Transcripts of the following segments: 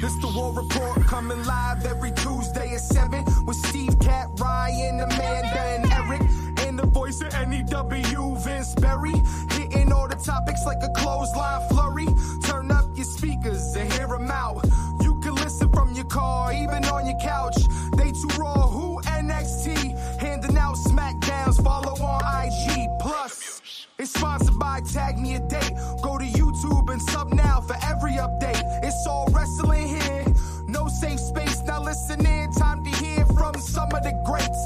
This the War Report coming live every Tuesday at 7 with Steve, Cat, Ryan, Amanda, and Eric. And the voice of NEW, Vince Berry. Hitting all the topics like a clothesline flurry. Turn up your speakers and hear them out. You can listen from your car, even on your couch. They too raw, who NXT? Handing out smackdowns, follow on IG. Plus, it's sponsored by TagMeADate. Go to YouTube and sub now for every update. It's all wrestling here. No safe space. Now listen in. Time to hear from some of the greats.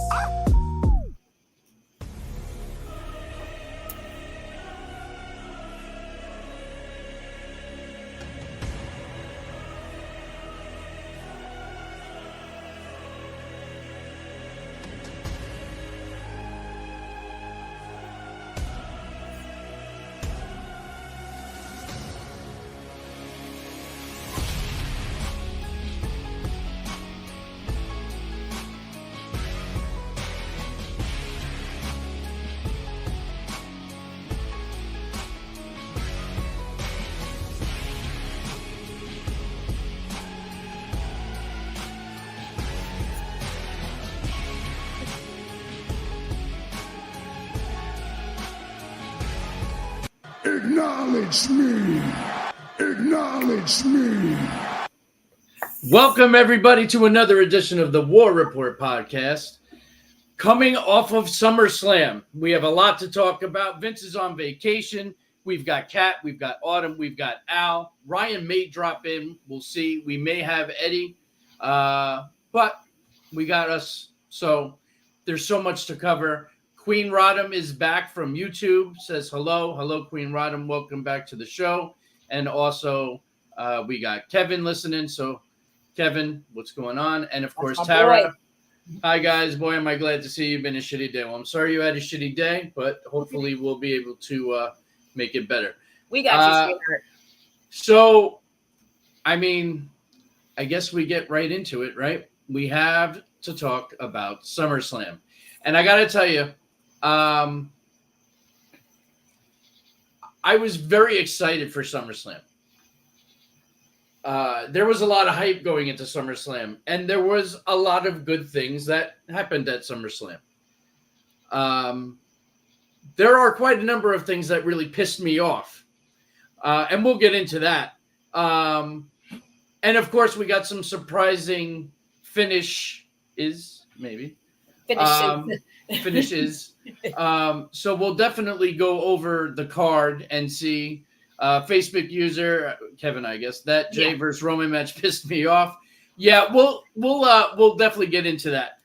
Acknowledge me. Acknowledge me. Welcome, everybody, to another edition of the War Report podcast. Coming off of SummerSlam, we have a lot to talk about. Vince is on vacation. We've got Kat, we've got Autumn, we've got Al. Ryan may drop in. We'll see. We may have Eddie, but we got us. So there's so much to cover. Queen Rodham is back from YouTube, says hello. Hello, Queen Rodham. Welcome back to the show. And also, we got Kevin listening. So, Kevin, what's going on? And, of course, Tara. Boy. Hi, guys. Boy, am I glad to see you've been a shitty day. Well, I'm sorry you had a shitty day, but hopefully we'll be able to make it better. We got you, sweetheart. So, I mean, I guess we get right into it, right? We have to talk about SummerSlam. And I got to tell you, I was very excited for SummerSlam. There was a lot of hype going into SummerSlam, and there was a lot of good things that happened at SummerSlam. There are quite a number of things that really pissed me off, and we'll get into that. And, of course, we got some surprising finishes. So we'll definitely go over the card and see. Facebook user Kevin, I guess that Jay versus Roman match pissed me off. Yeah, we'll definitely get into that.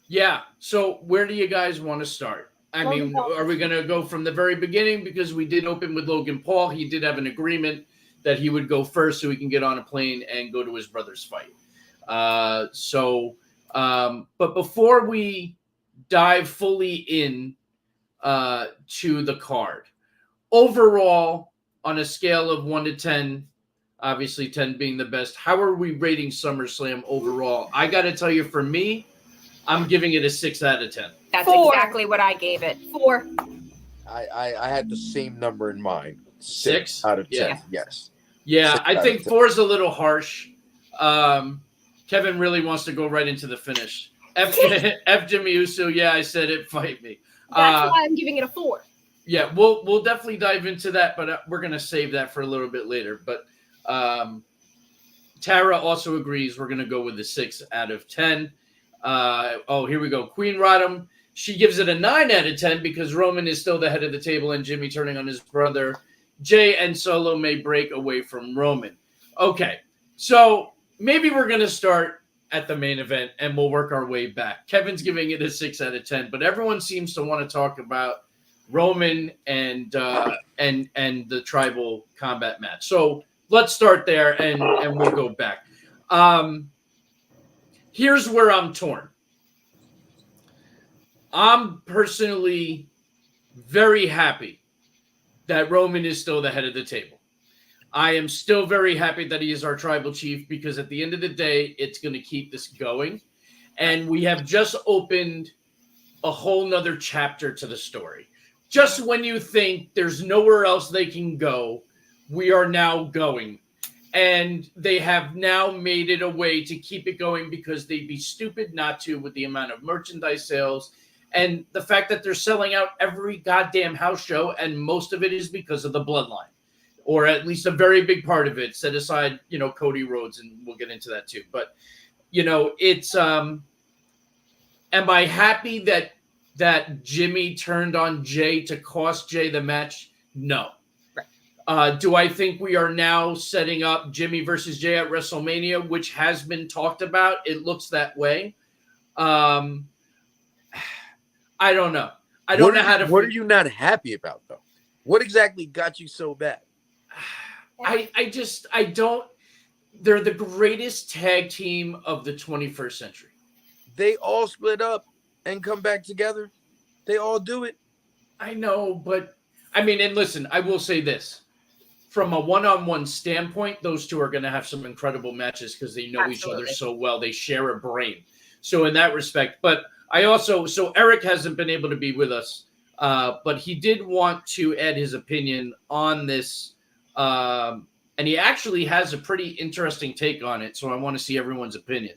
Yeah. So where do you guys want to start? I mean, are we going to go from the very beginning? Because we did open with Logan Paul. He did have an agreement that he would go first so he can get on a plane and go to his brother's fight. But before we dive fully in to the card, overall, on a scale of 1 to 10, obviously 10 being the best, how are we rating SummerSlam overall? I got to tell you, for me, I'm giving it a 6 out of 10. That's 4. Exactly what I gave it. 4. I had the same number in mind. 6 out of 10. Yeah. Yes. Yeah, I think 4 is a little harsh. Kevin really wants to go right into the finish. F Jimmy Uso, yeah, I said it. Fight me. That's why I'm giving it a 4. Yeah, we'll definitely dive into that, but we're going to save that for a little bit later. But Tara also agrees we're going to go with a 6 out of 10. Here we go. Queen Rodham, she gives it a 9 out of 10 because Roman is still the head of the table and Jimmy turning on his brother. Jay and Solo may break away from Roman. Okay, so maybe we're going to start at the main event and we'll work our way back. Kevin's giving it a 6 out of 10, but everyone seems to want to talk about Roman and the tribal combat match. So let's start there and we'll go back. Here's where I'm torn. I'm personally very happy that Roman is still the head of the table. I am still very happy that he is our tribal chief because at the end of the day, it's going to keep this going. And we have just opened a whole nother chapter to the story. Just when you think there's nowhere else they can go, we are now going. And they have now made it a way to keep it going because they'd be stupid not to with the amount of merchandise sales and the fact that they're selling out every goddamn house show, and most of it is because of the bloodline, or at least a very big part of it, set aside, Cody Rhodes, and we'll get into that too. But, it's am I happy that Jimmy turned on Jay to cost Jay the match? No. Do I think we are now setting up Jimmy versus Jay at WrestleMania, which has been talked about? It looks that way. I don't know. I don't know how to. What are you not happy about, though? What exactly got you so bad? I don't. They're the greatest tag team of the 21st century. They all split up and come back together. They all do it. I know, but and listen, I will say this. From a one-on-one standpoint, those two are going to have some incredible matches because they know each other so well. They share a brain. So in that respect, but so Eric hasn't been able to be with us, but he did want to add his opinion on this. And he actually has a pretty interesting take on it. So I want to see everyone's opinion.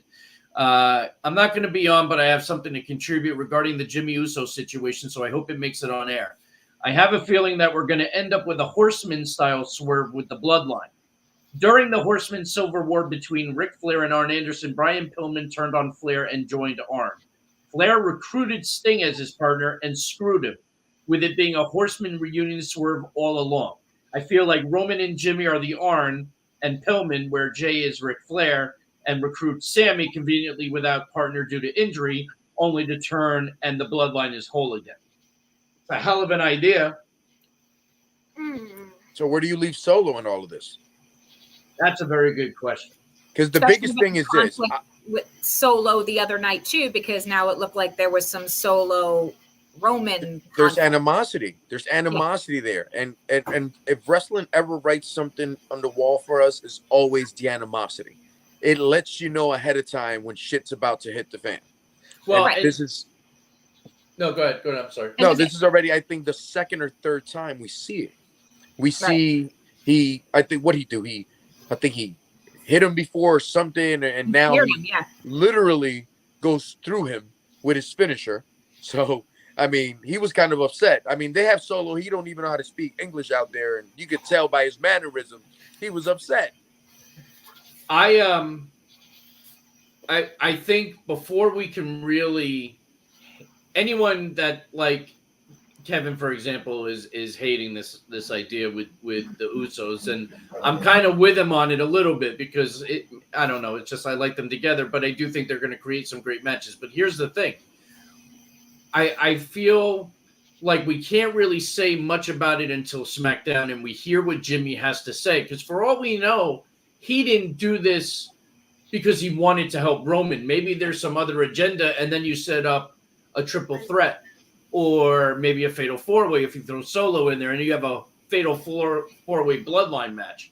I'm not going to be on, but I have something to contribute regarding the Jimmy Uso situation. So I hope it makes it on air. I have a feeling that we're going to end up with a Horseman-style swerve with the bloodline. During the Horseman Silver War between Ric Flair and Arn Anderson, Brian Pillman turned on Flair and joined Arn. Flair recruited Sting as his partner and screwed him, with it being a Horseman reunion swerve all along. I feel like Roman and Jimmy are the Arn and Pillman, where Jay is Ric Flair, and recruits Sammy conveniently without partner due to injury, only to turn and the bloodline is whole again. A hell of an idea. So where do you leave Solo in all of this? That's a very good question. Because the biggest thing is this. With Solo the other night too, because now it looked like there was some Solo Roman. There's animosity. There's animosity there. And if wrestling ever writes something on the wall for us, it's always the animosity. It lets you know ahead of time when shit's about to hit the fan. Well, this is... No, go ahead. I'm sorry. No, this is already, I think, the second or third time we see it. We see I think he hit him before or something, and now he literally goes through him with his finisher. So, he was kind of upset. They have Solo. He don't even know how to speak English out there, and you could tell by his mannerism he was upset. I think before we can really... Anyone that, like Kevin, for example, is hating this idea with the Usos, and I'm kind of with him on it a little bit because I don't know, it's just I like them together, but I do think they're going to create some great matches. But here's the thing. I feel like we can't really say much about it until SmackDown and we hear what Jimmy has to say, because for all we know, he didn't do this because he wanted to help Roman. Maybe there's some other agenda, and then you set up a triple threat, or maybe a fatal four-way if you throw Solo in there and you have a fatal four-way bloodline match,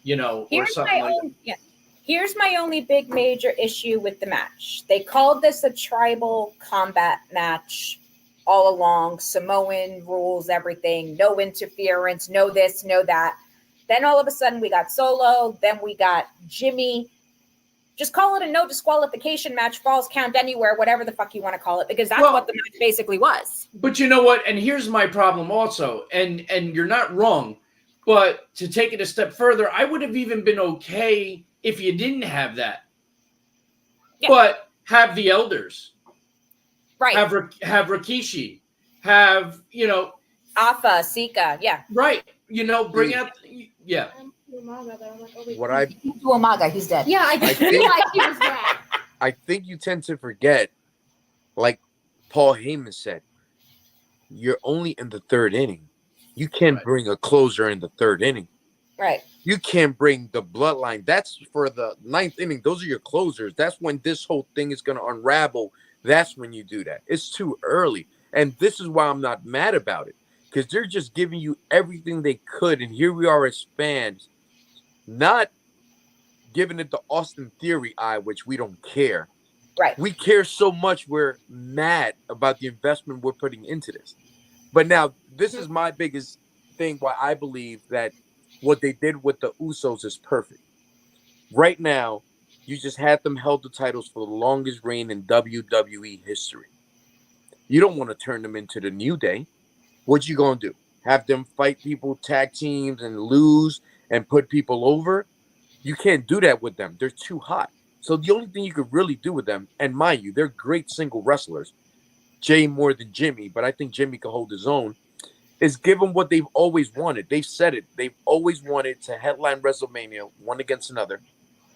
or something like that. Here's my only big major issue with the match. They called this a tribal combat match all along. Samoan rules, everything, no interference, no this, no that. Then all of a sudden we got Solo, then we got Jimmy. Just call it a no disqualification match, falls count anywhere, whatever the fuck you want to call it, because that's what the match basically was. But you know what? And here's my problem also, and you're not wrong, but to take it a step further, I would have even been okay if you didn't have that. Yeah. But have the elders. Right. Have Rikishi. Have, Alpha, Sika, yeah. Right. Bring out, yeah. Umaga, he's dead. Yeah, I feel like he was dead. I think you tend to forget, like Paul Heyman said, you're only in the third inning. You can't bring a closer in the third inning. Right. You can't bring the bloodline. That's for the ninth inning. Those are your closers. That's when this whole thing is going to unravel. That's when you do that. It's too early. And this is why I'm not mad about it, because they're just giving you everything they could. And here we are as fans, not giving it the Austin Theory eye, which we don't care. Right. We care so much. We're mad about the investment we're putting into this. But now this is my biggest thing why I believe that what they did with the Usos is perfect. Right now, you just had them held the titles for the longest reign in WWE history. You don't want to turn them into the New Day. What you gonna do? Have them fight people, tag teams, and lose and put people over? You can't do that with them. They're too hot. So the only thing you could really do with them, and mind you, they're great single wrestlers. Jay more than Jimmy, but I think Jimmy can hold his own, is give them what they've always wanted. They've said it. They've always wanted to headline WrestleMania, one against another,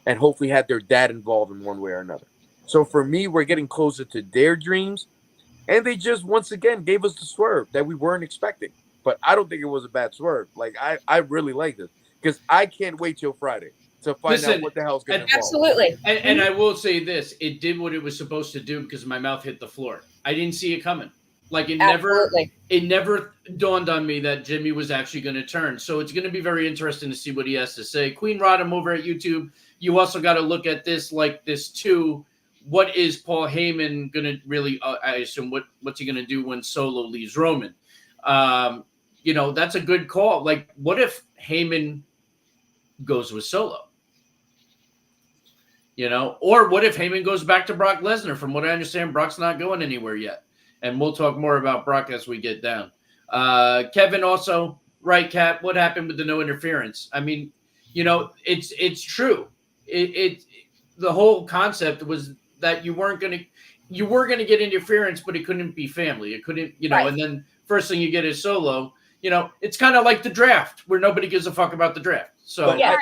and hopefully had their dad involved in one way or another. So for me, we're getting closer to their dreams, and they just, once again, gave us the swerve that we weren't expecting. But I don't think it was a bad swerve. Like, I really like this, because I can't wait till Friday to find out what the hell's going to involve. Absolutely. And I will say this, it did what it was supposed to do because my mouth hit the floor. I didn't see it coming. Like it never dawned on me that Jimmy was actually going to turn. So it's going to be very interesting to see what he has to say. Queen Rodham over at YouTube, you also got to look at this like this too. What is Paul Heyman going to really, I assume, what's he going to do when Solo leaves Roman? You know, that's a good call. Like, what if Heyman goes with Solo? You know, or what if Heyman goes back to Brock Lesnar? From what I understand, Brock's not going anywhere yet. And we'll talk more about Brock as we get down. Kevin also, right, Cap, what happened with the no interference? I mean, you know, it's true. The whole concept was that you were going to get interference, but it couldn't be family. It couldn't, you know, right. And then first thing you get is Solo. You know, it's kind of like the draft where nobody gives a fuck about the draft. So yeah.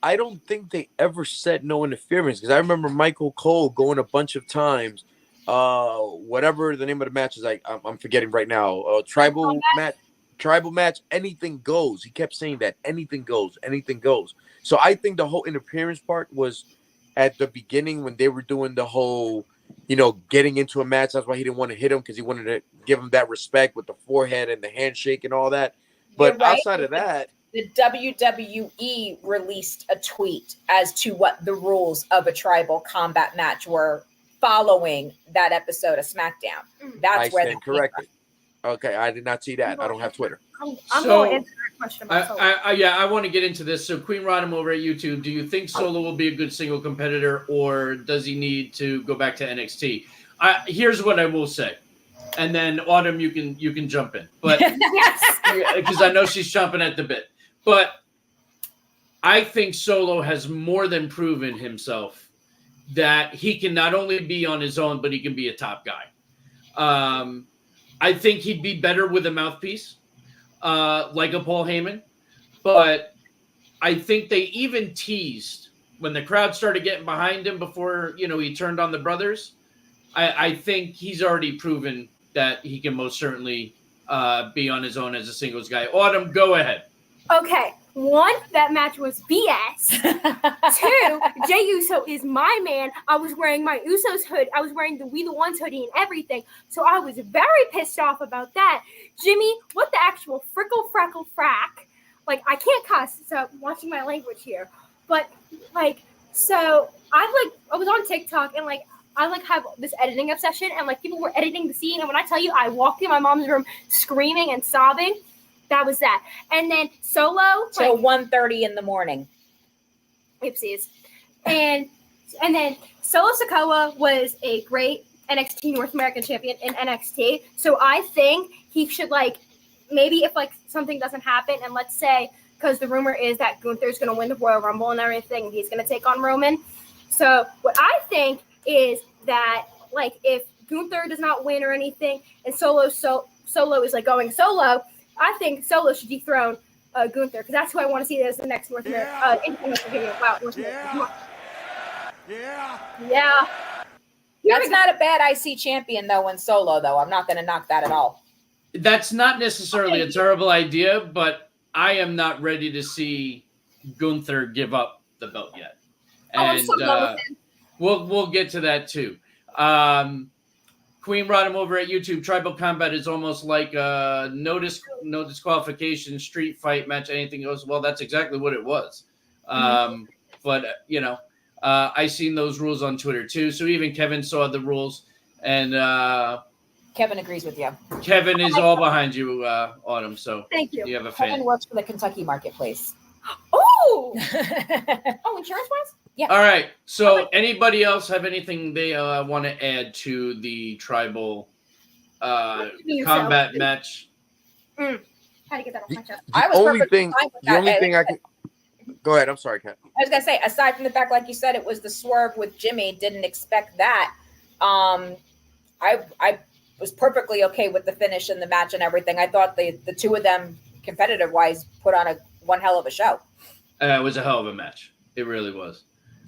I don't think they ever said no interference, because I remember Michael Cole going a bunch of times. Whatever the name of the match is, I'm forgetting right now. Tribal match, anything goes. He kept saying that anything goes. So I think the whole interference part was at the beginning when they were doing the whole, you know, getting into a match. That's why he didn't want to hit him, because he wanted to give him that respect with the forehead and the handshake and all that. But right. Outside of that, the WWE released a tweet as to what the rules of a tribal combat match were following that episode of SmackDown. That's where they corrected. Okay, I did not see that. I don't have Twitter. I'm going to answer that question about Solo. I want to get into this. So Queen Rodham over at YouTube, do you think Solo will be a good single competitor, or does he need to go back to NXT? Here's what I will say. And then Autumn, you can jump in. But because I know she's chomping at the bit. But I think Solo has more than proven himself that he can not only be on his own, but he can be a top guy. I think he'd be better with a mouthpiece, like a Paul Heyman. But I think they even teased when the crowd started getting behind him before, you know, he turned on the brothers. I think he's already proven that he can most certainly be on his own as a singles guy. Autumn, go ahead. Okay. 1, that match was BS. 2, Jey Uso is my man. I was wearing my Usos hood. I was wearing the We the Ones hoodie and everything. So I was very pissed off about that. Jimmy, what the actual frickle, freckle, frack? Like, I can't cuss, so I'm watching my language here. But, like, so I was on TikTok, and, like, I, like, have this editing obsession, and, like, people were editing the scene. And when I tell you, I walked in my mom's room screaming and sobbing. That was that. And then Solo. Till 1:30 in the morning. Oopsies. And then Solo Sikoa was a great NXT North American champion in NXT. So I think he should, like, maybe if, like, something doesn't happen, and let's say, because the rumor is that Gunther's going to win the Royal Rumble and everything, and he's going to take on Roman. So what I think is that, like, if Gunther does not win or anything, and Solo is, like, going solo, I think Solo should dethrone Gunther, because that's who I want to see as the next North American. Yeah. That's not a bad IC champion, though, in Solo, though. I'm not going to knock that at all. That's not necessarily a terrible idea, but I am not ready to see Gunther give up the belt yet. And we'll get to that, too. Queen Rodham over at YouTube, Tribal Combat is almost like a no disqualification street fight match. Anything goes. Well, that's exactly what it was. But, you know, I seen those rules on Twitter, too. So even Kevin saw the rules. And Kevin agrees with you. Kevin is all behind you, Autumn. So thank you. You have a fan. Kevin works for the Kentucky marketplace. Oh, insurance-wise? Yeah. All right. So, anybody else have anything they want to add to the tribal combat match? How to get that off my chest? I was perfectly fine with that. The only thing I can go ahead. I'm sorry, Kat. I was gonna say, aside from the fact, like you said, it was the swerve with Jimmy. Didn't expect that. I was perfectly okay with the finish and the match and everything. I thought the two of them, competitive wise, put on one hell of a show. It was a hell of a match. It really was.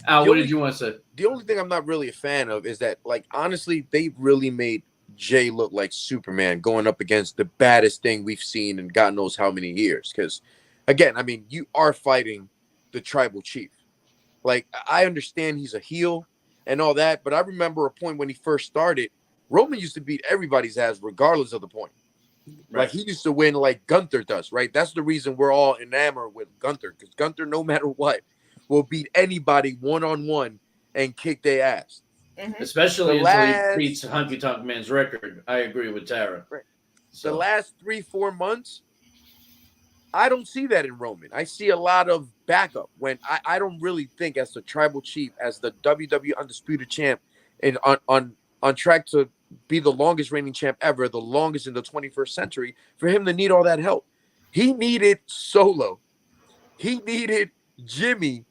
Al, what did you want to say? The only thing I'm not really a fan of is that, like, honestly, they really made Jay look like Superman going up against the baddest thing we've seen in God knows how many years. Because, again, I mean, you are fighting the tribal chief. Like, I understand he's a heel and all that, but I remember a point when he first started, Roman used to beat everybody's ass regardless of the point. Right. Like, he used to win like Gunther does, right? That's the reason we're all enamored with Gunther, because Gunther, no matter what, will beat anybody one-on-one and kick their ass. Mm-hmm. Especially until he beats Honky Tonk Man's record. I agree with Tara. Right. So. The last 3-4 months, I don't see that in Roman. I see a lot of backup when I don't really think as the tribal chief, as the WWE Undisputed Champ, and on track to be the longest reigning champ ever, the longest in the 21st century, for him to need all that help. He needed Solo. He needed Jimmy.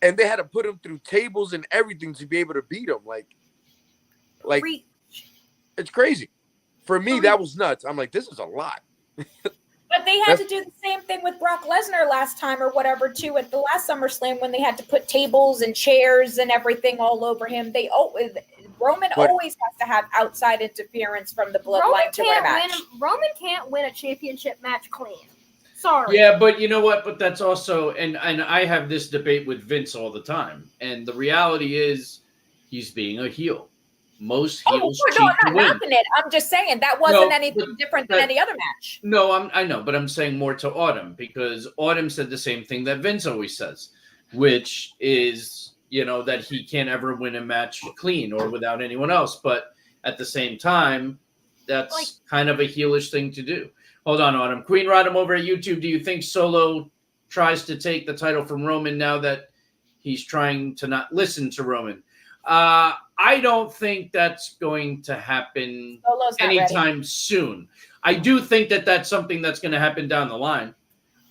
And they had to put him through tables and everything to be able to beat him. Like it's crazy. For me, that was nuts. I'm like, this is a lot. But they had to do the same thing with Brock Lesnar last time or whatever, too, at the last SummerSlam when they had to put tables and chairs and everything all over him. Roman always has to have outside interference from the bloodline to win a match. Roman can't win a championship match clean. Sorry. Yeah, but you know what? But that's also, and I have this debate with Vince all the time. And the reality is he's being a heel. Most heels cheat to win. I'm just saying that wasn't anything different than any other match. No, I know, but I'm saying more to Autumn, because Autumn said the same thing that Vince always says, which is, that he can't ever win a match clean or without anyone else. But at the same time, that's kind of a heelish thing to do. Hold on, Autumn. Queen Rodham over at YouTube. Do you think Solo tries to take the title from Roman now that he's trying to not listen to Roman? I don't think that's going to happen anytime soon. I do think that that's something that's going to happen down the line.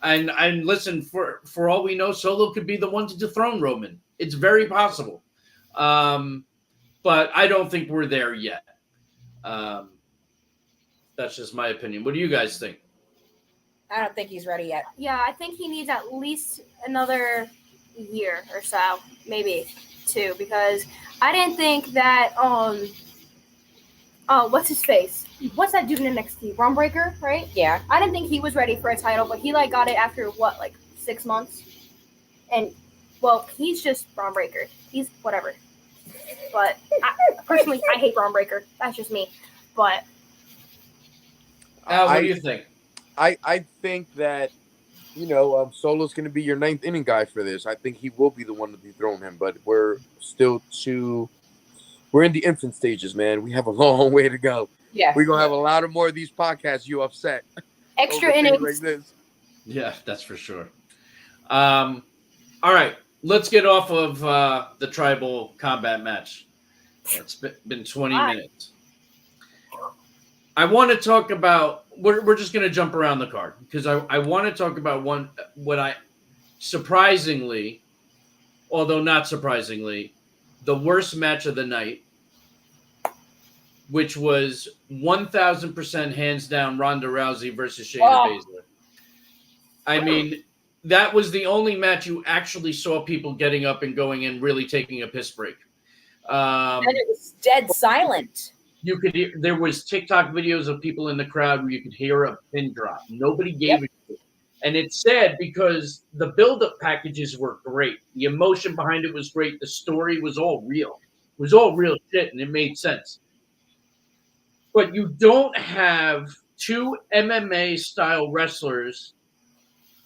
And listen, for all we know, Solo could be the one to dethrone Roman. It's very possible. But I don't think we're there yet. That's just my opinion. What do you guys think? I don't think he's ready yet. Yeah, I think he needs at least another year or so, maybe 2, because I didn't think that what's his face? What's that dude in NXT? Braun Breaker, right? Yeah. I didn't think he was ready for a title, but he got it after 6 months. And he's just Braun Breaker. He's whatever. But personally, I hate Braun Breaker. That's just me. But Al, what do you think? I think that, Solo's going to be your 9th inning guy for this. I think he will be the one to dethrone him, but we're still we're in the infant stages, man. We have a long way to go. Yeah. We're going to have a lot of more of these podcasts you upset. Extra innings. Like this. Yeah, that's for sure. All right. Let's get off of the tribal combat match. It's been 20 minutes. I want to talk about, we're just going to jump around the card because I want to talk about what I surprisingly, although not surprisingly, the worst match of the night, which was 1,000% hands down Ronda Rousey versus Shayna Baszler. I mean, that was the only match you actually saw people getting up and going and really taking a piss break. And it was dead silent. You could hear, there was TikTok videos of people in the crowd where you could hear a pin drop. Nobody gave it to it. And it's sad because the build-up packages were great. The emotion behind it was great. The story was all real. It was all real shit, and it made sense. But you don't have two MMA-style wrestlers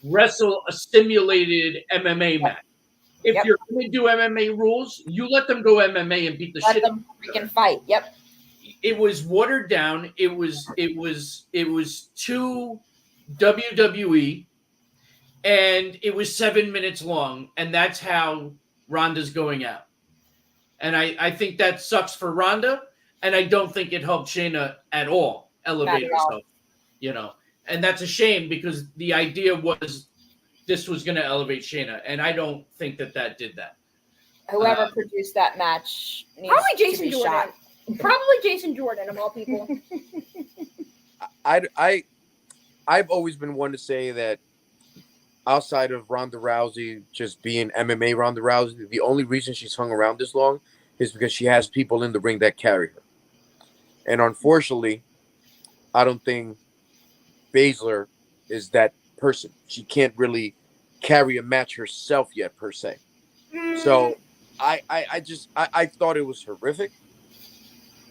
wrestle a simulated MMA match. If you're going to do MMA rules, you let them go MMA and beat the shit. Let them freaking fight. Yep. It was watered down. It was too WWE. and it was 7 minutes long, and that's how Ronda's going out. And I think that sucks for Ronda, and I don't think it helped Shayna at all elevate herself, you know. And that's a shame because the idea was this was going to elevate Shayna, and I don't think that did that. Whoever produced that match needs Probably to Jason be Jordan. shot. Probably Jason Jordan of all people. I've always been one to say that outside of Ronda Rousey just being MMA Ronda Rousey, the only reason she's hung around this long is because she has people in the ring that carry her. And unfortunately, I don't think Baszler is that person. She can't really carry a match herself yet, per se. So I thought it was horrific.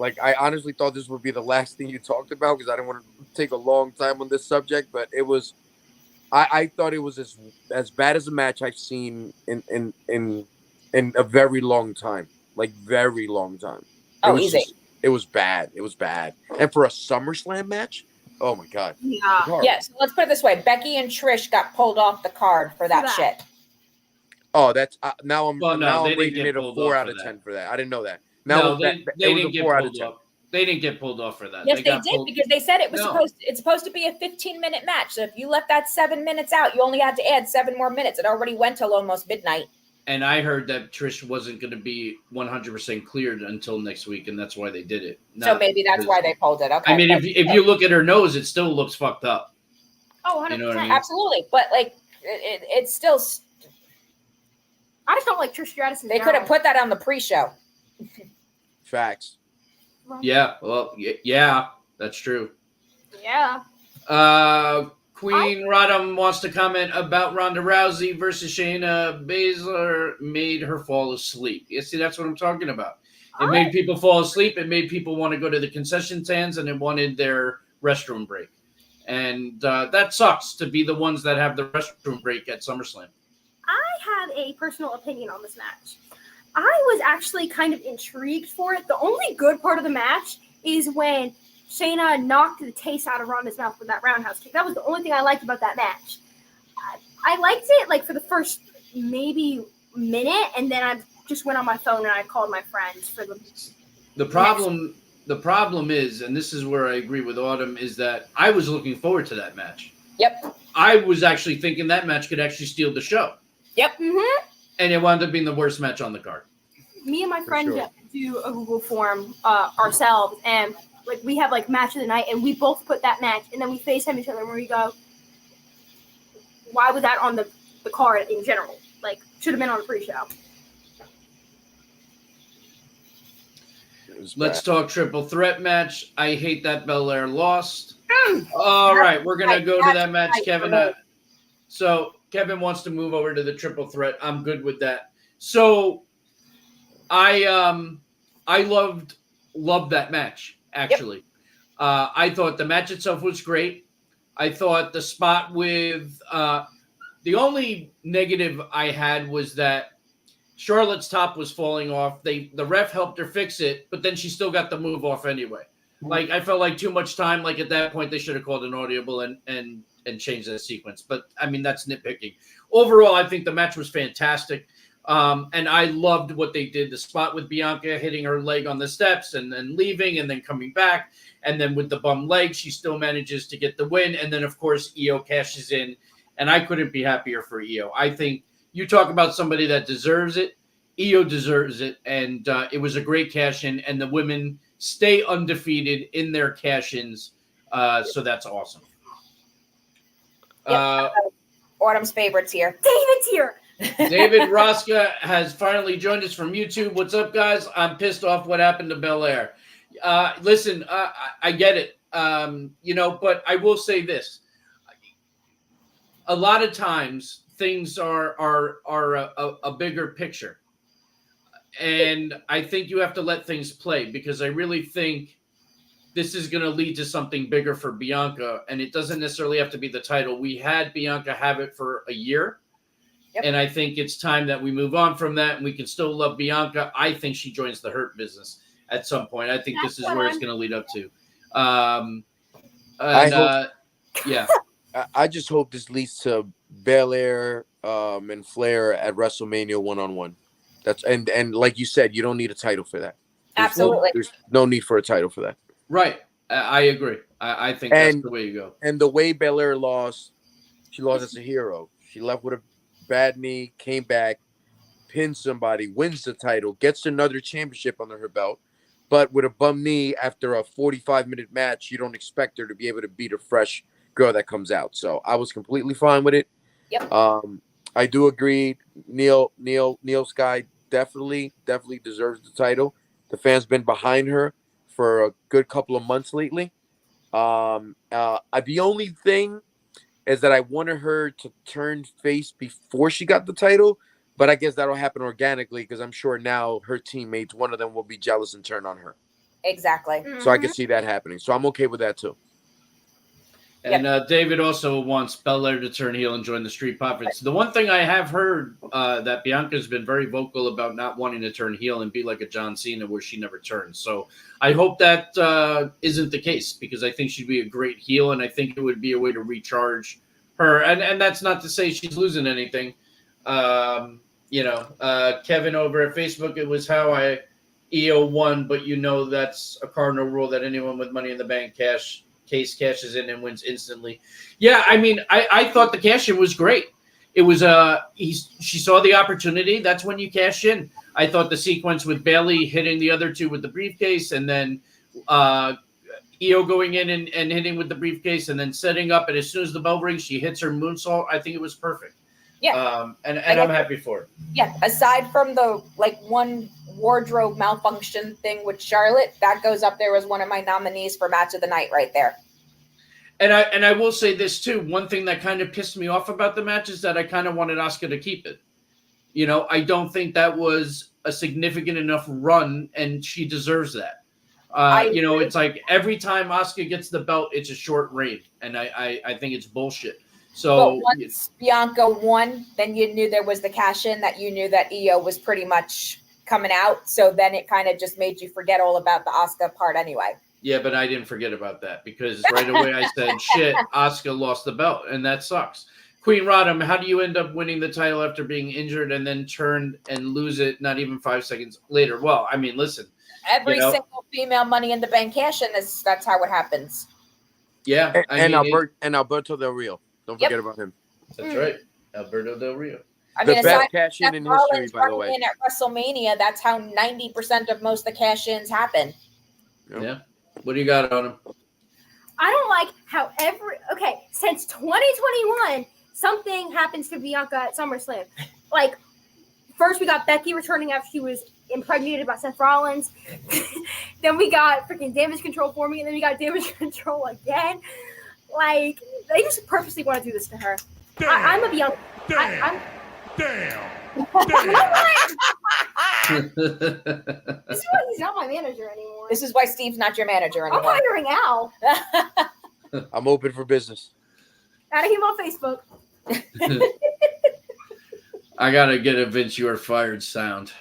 Like, I honestly thought this would be the last thing you talked about because I didn't want to take a long time on this subject, but it was. I thought it was as bad as a match I've seen in a very long time, like very long time. It was bad. It was bad. And for a SummerSlam match, oh my god. Yeah. Yes. So let's put it this way: Becky and Trish got pulled off the card for that shit. Oh, that's now I'm rating it a 4 out of 10 that. for that. I didn't know that. They didn't get pulled off. They didn't get pulled off for that. Yes, they did because they said it was supposed to be a 15-minute match. So if you left that 7 minutes out, you only had to add 7 more minutes. It already went till almost midnight. And I heard that Trish wasn't going to be 100% cleared until next week, and that's why they did it. So maybe that's why they pulled it. Okay. I mean, if you look at her nose, it still looks fucked up. Oh, 100%. You know what I mean? Absolutely. But, like, it's still... I just don't like Trish Stratus. They could have put that on the pre-show. Facts. Yeah, well, yeah, that's true. Yeah. Queen Rodham wants to comment about Ronda Rousey versus Shayna Baszler made her fall asleep. You see, that's what I'm talking about. It made people fall asleep. It made people want to go to the concession stands, and it wanted their restroom break. And that sucks to be the ones that have the restroom break at SummerSlam. I have a personal opinion on this match. I was actually kind of intrigued for it. The only good part of the match is when Shayna knocked the taste out of Ronda's mouth with that roundhouse kick. That was the only thing I liked about that match. I liked it like for the first maybe minute, and then I just went on my phone and I called my friends for the problem. The problem is, and this is where I agree with Autumn, is that I was looking forward to that match. Yep. I was actually thinking that match could actually steal the show. Yep. Mm-hmm. And it wound up being the worst match on the card. Me and my friend do a Google form ourselves, and like we have like match of the night, and we both put that match, and then we FaceTime each other, and we go, "Why was that on the card in general? Like, should have been on the pre-show." Let's talk triple threat match. I hate that Belair lost. All right, we're gonna go to that match, Kevin. So Kevin wants to move over to the triple threat. I'm good with that. So I loved that match, actually. Yep. I thought the match itself was great. I thought the spot with the only negative I had was that Charlotte's top was falling off. The ref helped her fix it, but then she still got the move off anyway. Like, I felt like too much time. Like, at that point, they should have called an audible and changed that sequence. But, I mean, that's nitpicking. Overall, I think the match was fantastic. And I loved what they did. The spot with Bianca hitting her leg on the steps and then leaving and then coming back. And then with the bum leg, she still manages to get the win. And then, of course, Io cashes in. And I couldn't be happier for Io. I think you talk about somebody that deserves it. Io deserves it. And it was a great cash-in. And the women stay undefeated in their cash-ins. So that's awesome. Yep. Autumn's favorites here. David's here. David Rosca has finally joined us from YouTube. What's up, guys? I'm pissed off what happened to Belair. Listen, I get it. But I will say this. A lot of times things are a bigger picture. And I think you have to let things play because I really think this is going to lead to something bigger for Bianca. And it doesn't necessarily have to be the title. We had Bianca have it for a year. Yep. And I think it's time that we move on from that and we can still love Bianca. I think she joins the Hurt Business at some point. I think this is where it's going to lead up to. I just hope this leads to Belair and Flair at WrestleMania 1-on-1. That's and like you said, you don't need a title for that. Absolutely. There's no need for a title for that. Right. I agree. I think that's the way you go. And the way Belair lost, she lost as a hero. She left with a bad knee, came back, pinned somebody, wins the title, gets another championship under her belt. But with a bum knee after a 45-minute match, you don't expect her to be able to beat a fresh girl that comes out. So I was completely fine with it. Yep. I do agree. Neil Sky definitely deserves the title. The fans been behind her for a good couple of months lately. The only thing is that I wanted her to turn face before she got the title, but I guess that'll happen organically because I'm sure now her teammates, one of them will be jealous and turn on her. Exactly. So I can see that happening. So I'm okay with that too. And David also wants Belair to turn heel and join the Street Profits. The one thing I have heard that Bianca's been very vocal about not wanting to turn heel and be like a John Cena where she never turns. So I hope that isn't the case because I think she'd be a great heel and I think it would be a way to recharge her. And that's not to say she's losing anything. Kevin over at Facebook, it was how EO won, but that's a cardinal rule that anyone with Money in the Bank cashes in and wins instantly. Yeah, I mean, I thought the cash in was great. It was she saw the opportunity. That's when you cash in. I thought the sequence with Bayley hitting the other two with the briefcase, and then Io going in and hitting with the briefcase, and then setting up. And as soon as the bell rings, she hits her moonsault. I think it was perfect. Yeah, and I'm happy for it. Yeah, aside from the one wardrobe malfunction thing with Charlotte, that goes up there as one of my nominees for match of the night right there. And I will say this too. One thing that kind of pissed me off about the match is that I kind of wanted Asuka to keep it. I don't think that was a significant enough run, and she deserves that. It's like every time Asuka gets the belt, it's a short reign, and I think it's bullshit. So but once Bianca won, then you knew there was the cash in, that you knew that Io was pretty much coming out. So then it kind of just made you forget all about the Asuka part anyway. Yeah, but I didn't forget about that because right away I said, shit, Asuka lost the belt, and that sucks. Queen Rodham, how do you end up winning the title after being injured and then turn and lose it not even 5 seconds later? Well, I mean, listen. Every single female Money in the Bank cash in, that's how it happens. Yeah. Alberto Del Rio. Don't forget about him. That's right. Alberto Del Rio. I mean, the best cash in history, by the way. In at WrestleMania, that's how 90% of most of the cash ins happen. Yep. Yeah. What do you got on him? I don't like how since 2021, something happens to Bianca at SummerSlam. Like, first we got Becky returning after she was impregnated by Seth Rollins. Then we got freaking Damage Control for me, and then we got Damage Control again. Like, they just purposely want to do this to her. I'm a Bianca. Damn. This is why he's not my manager anymore. This is why Steve's not your manager anymore. I'm hiring Al. I'm open for business. Adding him on Facebook. I gotta get a Vince "You're Fired" sound.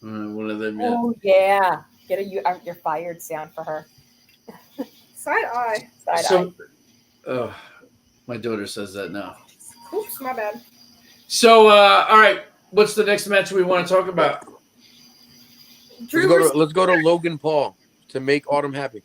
One of them. Oh yeah, get a "You're Fired" sound for her. Side eye. Oh, my daughter says that now. Oops, my bad. So, all right, what's the next match we want to talk about? Let's go to Logan Paul to make Autumn happy.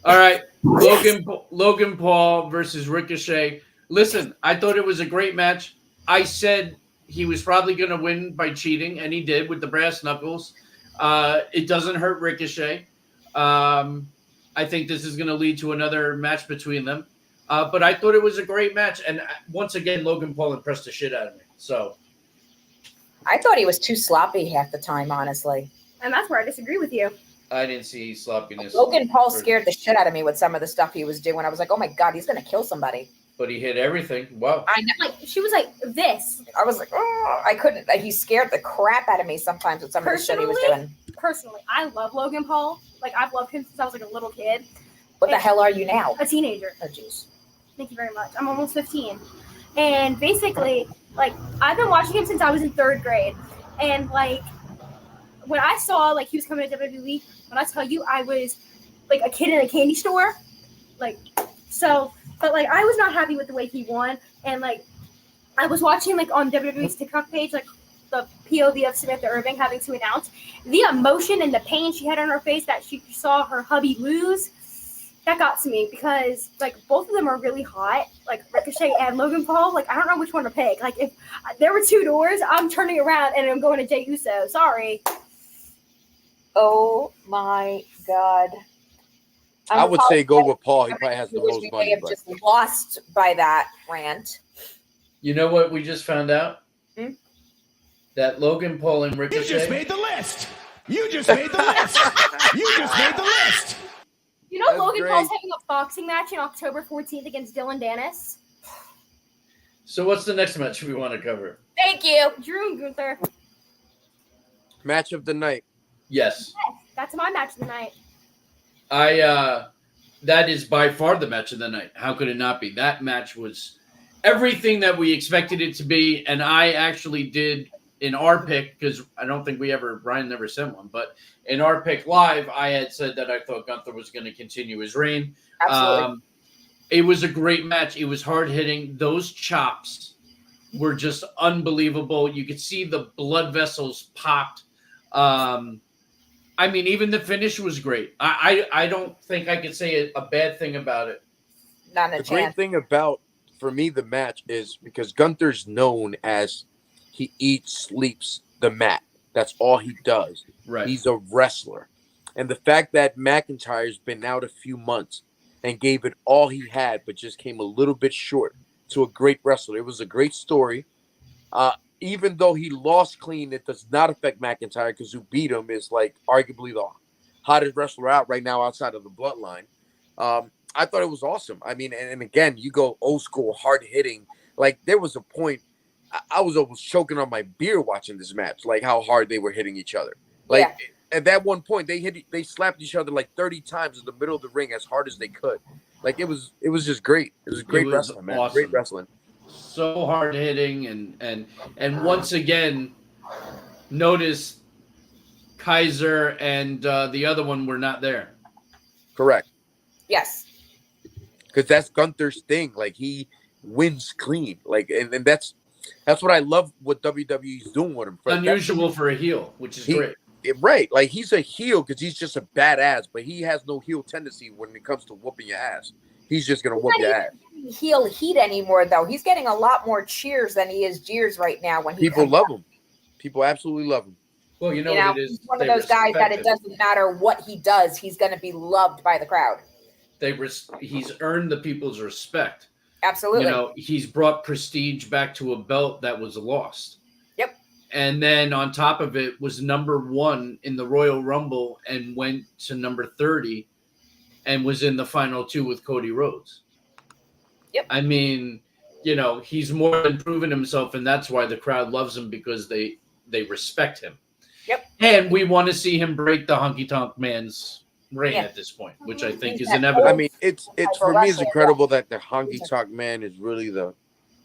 All right, Logan Paul versus Ricochet. Listen, I thought it was a great match. I said he was probably going to win by cheating, and he did with the brass knuckles. It doesn't hurt Ricochet. I think this is going to lead to another match between them. But I thought it was a great match. And once again, Logan Paul impressed the shit out of me. So I thought he was too sloppy half the time, honestly. And that's where I disagree with you. I didn't see sloppiness. Logan Paul scared the shit out of me with some of the stuff he was doing. I was like, oh my God, he's going to kill somebody. But he hit everything. Wow. I know. Like, she was like this. I was like, oh, I couldn't. He scared the crap out of me sometimes with some of the shit he was doing. Personally, I love Logan Paul. Like, I've loved him since I was like a little kid. What the hell are you now? A teenager. Oh, jeez. Thank you very much. I'm almost 15. And basically, like, I've been watching him since I was in 3rd grade. And, like, when I saw, like, he was coming to WWE, when I tell you I was, like, a kid in a candy store. Like, so But like, I was not happy with the way he won, and like, I was watching like on WWE's TikTok page, like the POV of Samantha Irving having to announce the emotion and the pain she had on her face that she saw her hubby lose. That got to me because like both of them are really hot, like Ricochet and Logan Paul. Like I don't know which one to pick. Like if there were two doors, I'm turning around and I'm going to Jey Uso. Sorry. Oh my God. I would say go with Paul. He probably has the most we money. may have just lost by that rant. You know what we just found out? That Logan Paul and Ricochet. You just made the list. You just made the list. You just made the list. You know, Logan Paul's having a boxing match on October 14th against Dylan Dennis. So what's the next match we want to cover? Thank you. Drew and Gunther. Match of the night. Yes. That's my match of the night. That is by far the match of the night. How could it not be? That match was everything that we expected it to be, and I actually did in our pick, because I don't think Brian never sent one, but in our pick live, I had said that I thought Gunther was going to continue his reign. Absolutely. It was a great match. It was hard hitting. Those chops were just unbelievable. You could see the blood vessels popped. I mean, even the finish was great. I don't think I could say a bad thing about it. Not a The chance. great thing about, for me, the match is because Gunther's known as he eats, sleeps the mat. That's all he does. Right. He's a wrestler. And the fact that McIntyre's been out a few months and gave it all he had, but just came a little bit short to a great wrestler. It was a great story. Even though he lost clean, it does not affect McIntyre because who beat him is like arguably the hottest wrestler out right now outside of the bloodline. I thought it was awesome. I mean, and again, you go old school, hard hitting. Like there was a point I was almost choking on my beer watching this match, like how hard they were hitting each other. Like at that one point, they slapped each other like 30 times in the middle of the ring as hard as they could. Like it was just great. It was great wrestling, man. Awesome. Great wrestling. So hard hitting, and once again, notice Kaiser and the other one were not there. Correct. Yes. Because that's Gunther's thing. Like he wins clean. Like and that's what I love what WWE's doing with him. Unusual for a heel, which is great. Right. Like he's a heel because he's just a badass, but he has no heel tendency when it comes to whooping your ass. He's just gonna whoop your ass. Heel heat anymore though. He's getting a lot more cheers than he is jeers right now. When people love him, people absolutely love him. Well, you know what it is. He's one of those guys that it doesn't matter what he does, he's going to be loved by the crowd. He's earned the people's respect. Absolutely. You know, he's brought prestige back to a belt that was lost. Yep. And then on top of it was number 1 in the Royal Rumble and went to number 30 and was in the final 2 with Cody Rhodes. Yep. I mean, you know, he's more than proven himself, and that's why the crowd loves him, because they respect him. Yep. And we want to see him break the Honky Tonk Man's reign at this point, which I think is inevitable. I mean, it's for me, it's incredible that the Honky Tonk Man is really the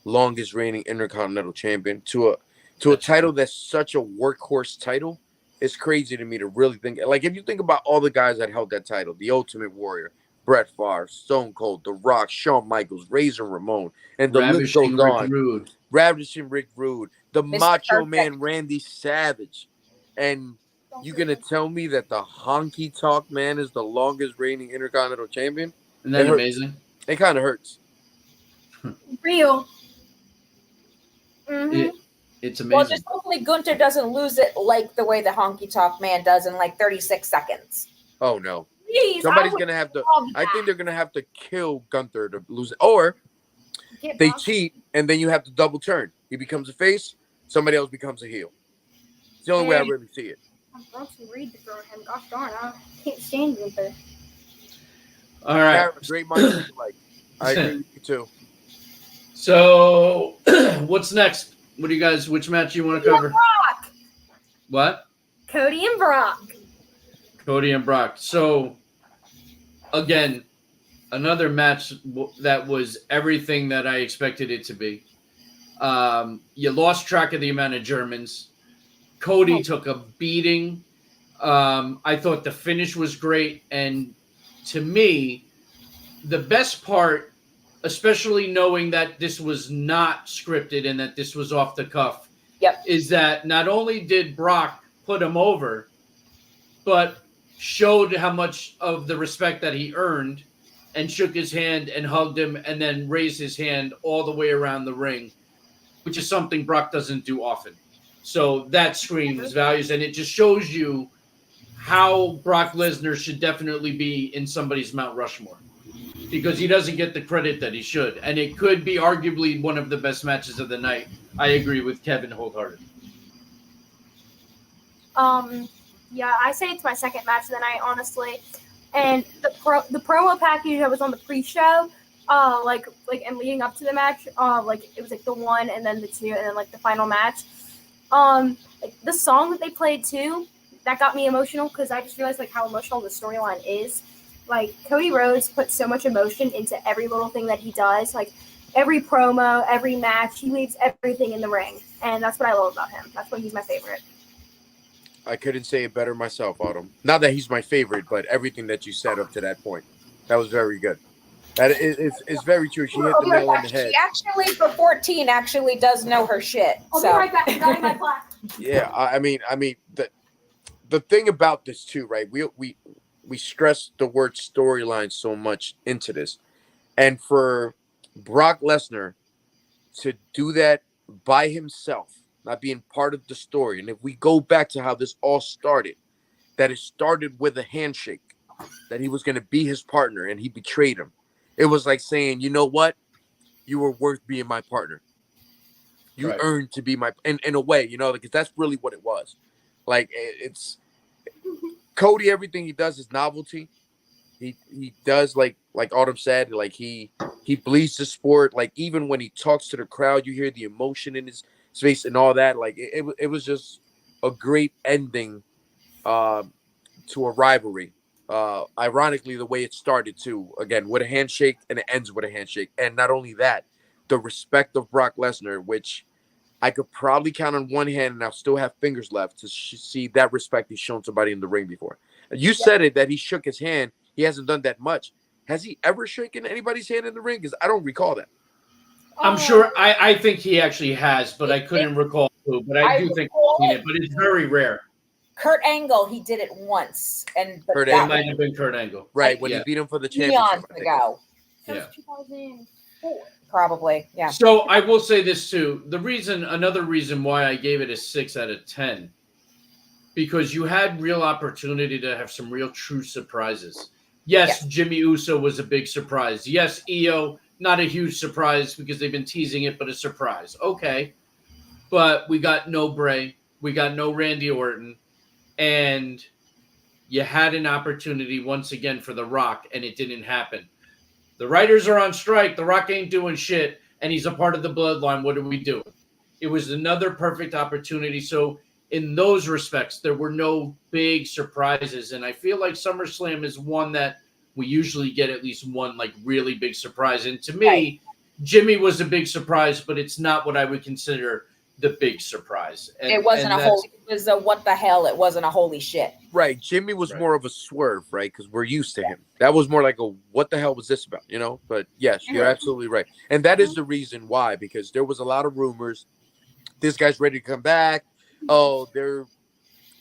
longest reigning Intercontinental Champion to a title that's such a workhorse title. It's crazy to me to really think. Like, if you think about all the guys that held that title, the Ultimate Warrior, Bret Favre, Stone Cold, The Rock, Shawn Michaels, Razor Ramon, and the list goes on. Ravishing Rick Rude, the Macho Man Randy Savage. And you're going to tell me that the Honky Tonk Man is the longest reigning Intercontinental Champion? Isn't that amazing? It kind of hurts. Real. Mm-hmm. It's amazing. Well, just hopefully Gunther doesn't lose it like the way the Honky Tonk Man does in like 36 seconds. Oh, no. Please, somebody's going to have to – I think they're going to have to kill Gunther to lose it. Or they cheat, and then you have to double turn. He becomes a face, somebody else becomes a heel. It's the only way I really see it. I'm going to read the throw him. Gosh darn, I can't stand Gunther. All right. Great minds like. I agree with you too. So, what's next? What do you guys? Which match you want to cover? Brock. What? Cody and Brock. Cody and Brock. So, again, another match that was everything that I expected it to be. You lost track of the amount of Germans. Cody took a beating. I thought the finish was great. And to me, the best part, especially knowing that this was not scripted and that this was off the cuff, is that not only did Brock put him over, but showed how much of the respect that he earned and shook his hand and hugged him and then raised his hand all the way around the ring, which is something Brock doesn't do often. So that screams values, and it just shows you how Brock Lesnar should definitely be in somebody's Mount Rushmore, because he doesn't get the credit that he should. And it could be arguably one of the best matches of the night. I agree with Kevin wholeheartedly. Yeah, I say it's my second match of the night, honestly. And the promo package that was on the pre-show, like and leading up to the match, like it was like the 1 and then the 2 and then like the final match. Like the song that they played too, that got me emotional because I just realized like how emotional the storyline is. Like Cody Rhodes puts so much emotion into every little thing that he does. Like every promo, every match, he leaves everything in the ring, and that's what I love about him. That's why he's my favorite. I couldn't say it better myself, Autumn. Not that he's my favorite, but everything that you said up to that point, that was very good. That is very true. She hit the nail on the head. She actually, for 14, actually does know her shit. I'll be right back. Got my class. Yeah, I mean, the thing about this too, right? We stress the word storyline so much into this, and for Brock Lesnar to do that by himself, not being part of the story. And if we go back to how this all started, that it started with a handshake, that he was going to be his partner and he betrayed him. It was like saying, you know what? You were worth being my partner. You earned to be my, in a way, you know, because that's really what it was. Like it's Cody, everything he does is novelty. He does like Autumn said, like he bleeds the sport. Like even when he talks to the crowd, you hear the emotion in his face and all that. Like it was just a great ending to a rivalry. Ironically, the way it started too, again with a handshake, and it ends with a handshake. And not only that, the respect of Brock Lesnar, which I could probably count on one hand, and I'll still have fingers left to see that respect he's shown somebody in the ring before. You said it, that he shook his hand. He hasn't done that much. Has he ever shaken anybody's hand in the ring? Because I don't recall that. I'm sure. I think he actually has, but I couldn't recall who. But I do think I've seen it. But it's very rare. Kurt Angle, he did it once, and Kurt Angle might have been Kurt Angle, right? When he beat him for the championship. Eons ago. That was 2004. Probably, yeah. So I will say this too. Another reason why I gave it a 6 out of 10, because you had real opportunity to have some real true surprises. Yes, Jimmy Uso was a big surprise. Yes, Io, not a huge surprise because they've been teasing it, but a surprise. Okay. But we got no Bray. We got no Randy Orton. And you had an opportunity once again for The Rock, and it didn't happen. The writers are on strike. The Rock ain't doing shit, and he's a part of the bloodline. What are we doing? It was another perfect opportunity. So in those respects, there were no big surprises. And I feel like SummerSlam is one that we usually get at least one like really big surprise. And to me, Jimmy was a big surprise, but it's not what I would consider the big surprise. And, it wasn't it was a what the hell. It wasn't a holy shit. Right. Jimmy was more of a swerve, right? Because we're used to him. That was more like a what the hell was this about, you know? But yes, you're absolutely right. And that is the reason why, because there was a lot of rumors. This guy's ready to come back. Oh, they're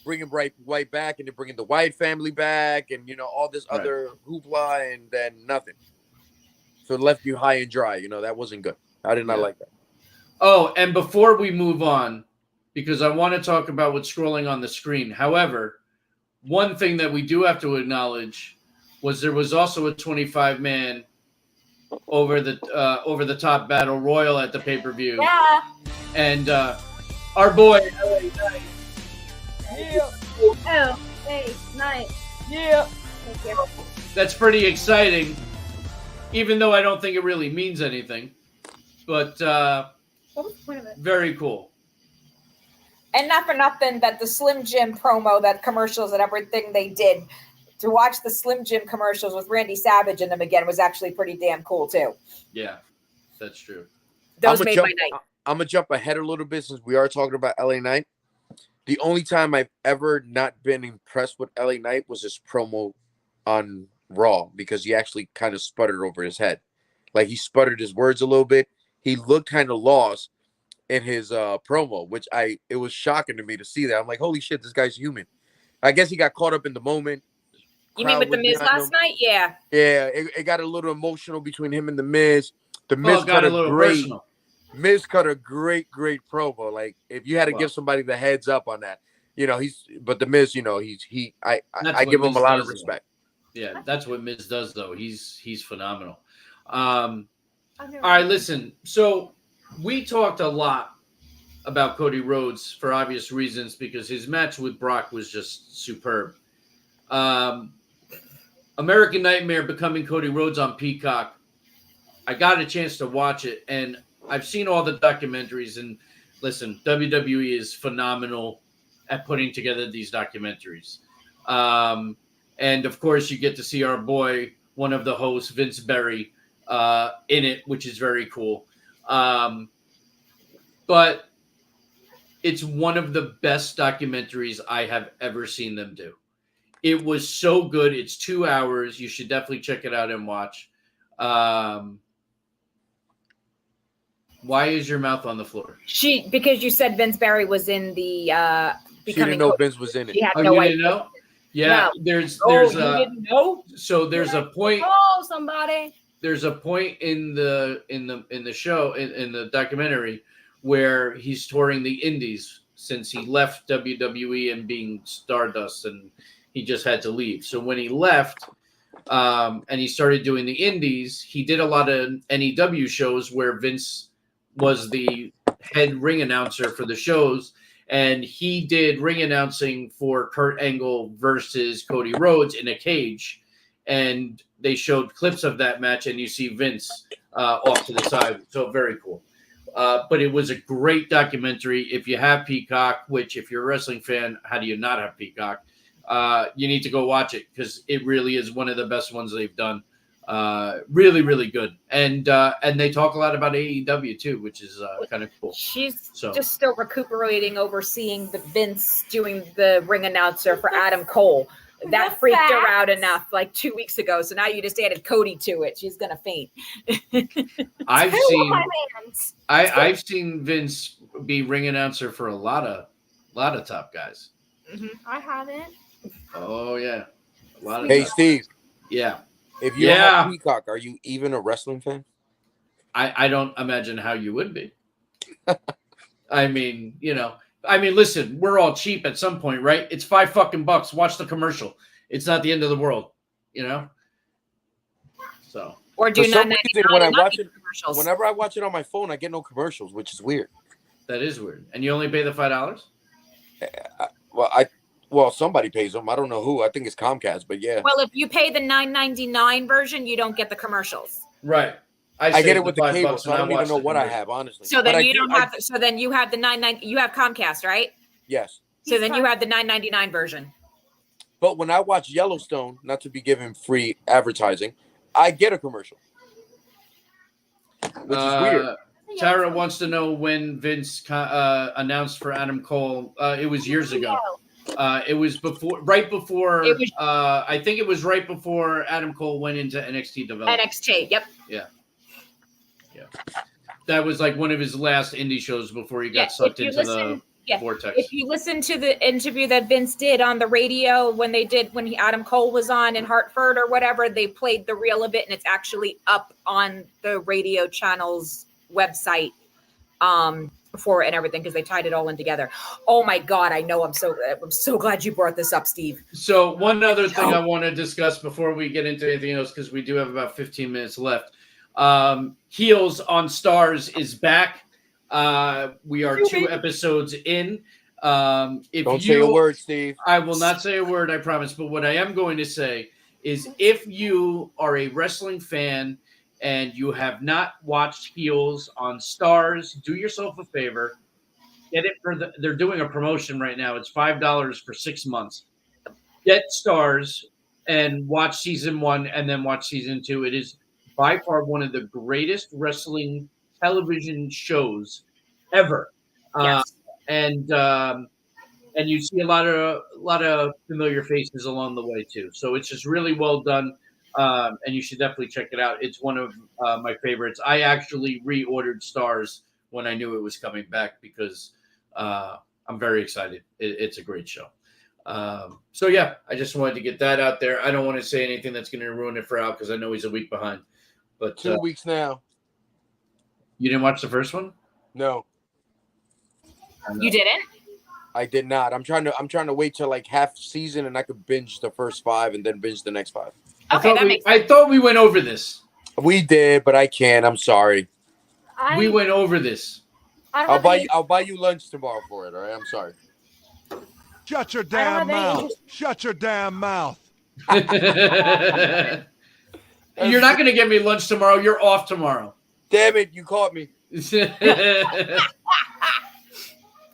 bringing White back, and they're bringing the White family back, and, you know, all this other hoopla, and then nothing. So it left you high and dry. You know, that wasn't good. I did not like that. Oh, and before we move on, because I want to talk about what's scrolling on the screen. However, one thing that we do have to acknowledge was there was also a 25-man over the top battle royal at the pay-per-view. Yeah. And our boy LA Knight. Yeah. Oh, hey, nice. Yeah. Thank you. That's pretty exciting, even though I don't think it really means anything. But What was the point of it? very cool. And not for nothing that the Slim Jim promo, that commercials and everything they did, to watch the Slim Jim commercials with Randy Savage in them again was actually pretty damn cool too. Yeah, that's true. Those made my night. I'm going to jump ahead a little bit since we are talking about LA Knight. The only time I've ever not been impressed with LA Knight was his promo on Raw, because he actually kind of sputtered over his head. like he sputtered his words a little bit. He looked kind of lost in his promo, which it was shocking to me to see that. I'm like, holy shit, this guy's human. I guess he got caught up in the moment. You mean with the Miz last night? Yeah. Yeah, it got a little emotional between him and the Miz. The Miz got a little personal. Miz cut a great promo. Like if you had to give somebody the heads up on that, but the Miz, I give him a lot of respect. Yeah, that's what Miz does though. He's phenomenal. All right, listen. So we talked a lot about Cody Rhodes for obvious reasons because his match with Brock was just superb. American Nightmare becoming Cody Rhodes on Peacock. I got a chance to watch it, and I've seen all the documentaries. And listen, WWE is phenomenal at putting together these documentaries. And of course, you get to see our boy, one of the hosts, Vince Berry, in it, which is very cool. But it's one of the best documentaries I have ever seen them do. It was so good. It's 2 hours. You should definitely check it out and watch. Why is your mouth on the floor? Because you said Vince Berry was in the She didn't know Vince was in it. She had Oh, no you idea. didn't know? Yeah, No. there's You didn't know? so there's a point. Oh, somebody. There's a point in the show in the documentary where he's touring the Indies since he left WWE and being Stardust, and he just had to leave. So when he left, and he started doing the Indies, he did a lot of NEW shows where Vince was the head ring announcer for the shows, and he did ring announcing for Kurt Angle versus Cody Rhodes in a cage, and they showed clips of that match, and you see Vince off to the side. So very cool. But it was a great documentary. If you have Peacock, which if you're a wrestling fan, how do you not have Peacock? You need to go watch it because it really is one of the best ones they've done. Really, really good. And they talk a lot about AEW too, which is kind of cool. She's just still recuperating over seeing the Vince doing the ring announcer for Adam Cole. That freaked her out enough like 2 weeks ago. So now you just added Cody to it. She's gonna faint. I've seen Vince be ring announcer for a lot of top guys. Mm-hmm. I haven't. Oh yeah, a lot of. Hey Steve. Yeah. If you don't have Peacock, are you even a wrestling fan? I don't imagine how you would be. I mean, listen, we're all cheap at some point, right? It's $5 Watch the commercial. It's not the end of the world, So. Or do not when I watch it, whenever I watch it on my phone, I get no commercials, which is weird. That is weird. And you only pay the $5? Well, somebody pays them. I don't know who. I think it's Comcast, but yeah. Well, if you pay the $9.99 version, you don't get the commercials. Right. I get it with the cable, so I don't even know what I have, honestly. So then So then you have the $9.99. You have Comcast, right? Yes. So then you have the $9.99 version. But when I watch Yellowstone, not to be given free advertising, I get a commercial, which is weird. Tara wants to know when Vince announced for Adam Cole. It was years ago. It was right before. I think it was right before Adam Cole went into NXT development. NXT, yep. Yeah. That was like one of his last indie shows before he got sucked into the vortex. If you listen to the interview that Vince did on the radio when Adam Cole was on in Hartford or whatever, they played the reel of it, and it's actually up on the radio channel's website for it and everything because they tied it all in together. Oh my God, I know. I'm so glad you brought this up, Steve. So one other thing I want to discuss before we get into anything else, because we do have about 15 minutes left. Heels on Stars is back. We are 2 episodes in. Don't say a word, Steve. I will not say a word, I promise. But what I am going to say is if you are a wrestling fan and you have not watched Heels on Stars, do yourself a favor. Get it they're doing a promotion right now. It's $5 for 6 months. Get Stars and watch season 1 and then watch season 2. It is by far one of the greatest wrestling television shows ever. Yes. And you see a lot of familiar faces along the way too. So it's just really well done. And you should definitely check it out. It's one of my favorites. I actually reordered Stars when I knew it was coming back because I'm very excited. It's a great show. So yeah, I just wanted to get that out there. I don't want to say anything that's going to ruin it for Al because I know he's a week behind. But 2 weeks now. You didn't watch the first one? No, You didn't? I did not. I'm trying to wait till like half season and I could binge the first 5 and then binge the next 5. Okay, I thought we went over this. We did, but I can't. I'm sorry. We went over this. I'll buy you lunch tomorrow for it. All right. I'm sorry. Shut your damn mouth. Shut your damn mouth. You're not going to get me lunch tomorrow. You're off tomorrow. Damn it. You caught me.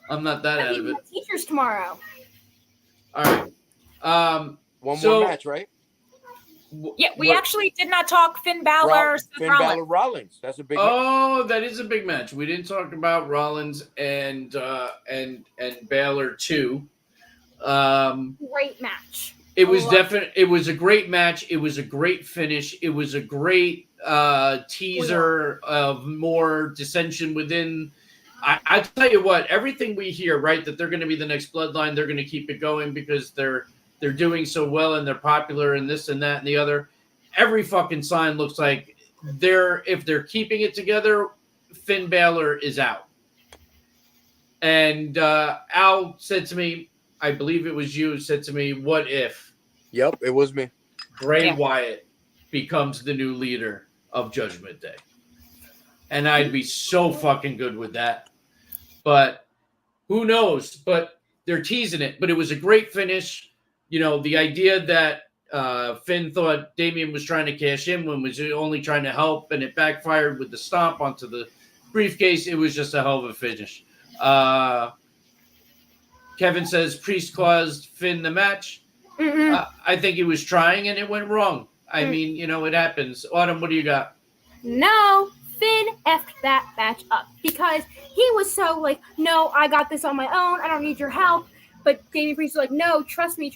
I'm not that out of it. Teachers tomorrow. All right. One more match, right? Yeah, we actually did not talk Finn Balor. Finn Balor Rollins. That's a big match. That is a big match. We didn't talk about Rollins and Balor too. Great match. It was definitely. It was a great match. It was a great finish. It was a great teaser of more dissension within. I tell you what, everything we hear, right, that they're going to be the next Bloodline, they're going to keep it going because they're doing so well and they're popular and this and that and the other. Every fucking sign looks like if they're keeping it together, Finn Balor is out. And Al said to me, I believe it was you, said to me, what if? Yep, it was me. Bray Wyatt becomes the new leader of Judgment Day. And I'd be so fucking good with that. But who knows? But they're teasing it. But it was a great finish. You know, the idea that Finn thought Damian was trying to cash in when was only trying to help, and it backfired with the stomp onto the briefcase. It was just a hell of a finish. Kevin says Priest caused Finn the match. I think he was trying, and it went wrong. I mean, you know, it happens. Autumn, what do you got? No, Finn effed that match up because he was so like, no, I got this on my own. I don't need your help. But Damian Priest was like, no, trust me.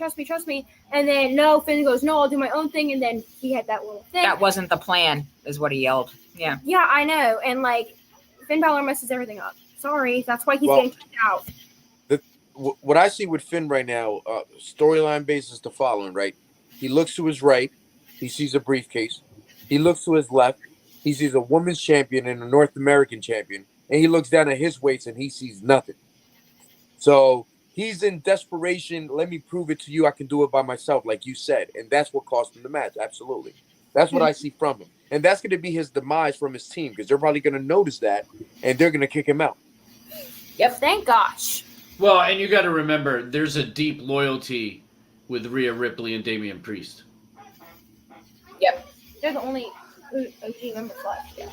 And then, no, Finn goes, no, I'll do my own thing. And then he had that little thing. That wasn't the plan, is what he yelled. Yeah. Yeah, I know. And, like, Finn Balor messes everything up. Sorry. That's why he's getting kicked out. What I see with Finn right now, storyline basis is the following, right? He looks to his right. He sees a briefcase. He looks to his left. He sees a women's champion and a North American champion. And he looks down at his weights and he sees nothing. So he's in desperation. Let me prove it to you. I can do it by myself, like you said. And that's what cost him the match. Absolutely. That's what I see from him. And that's going to be his demise from his team because they're probably going to notice that and they're going to kick him out. Yep. Thank gosh. Well, and you got to remember, there's a deep loyalty with Rhea Ripley and Damian Priest. Yep. They're the only OG members left. Yeah.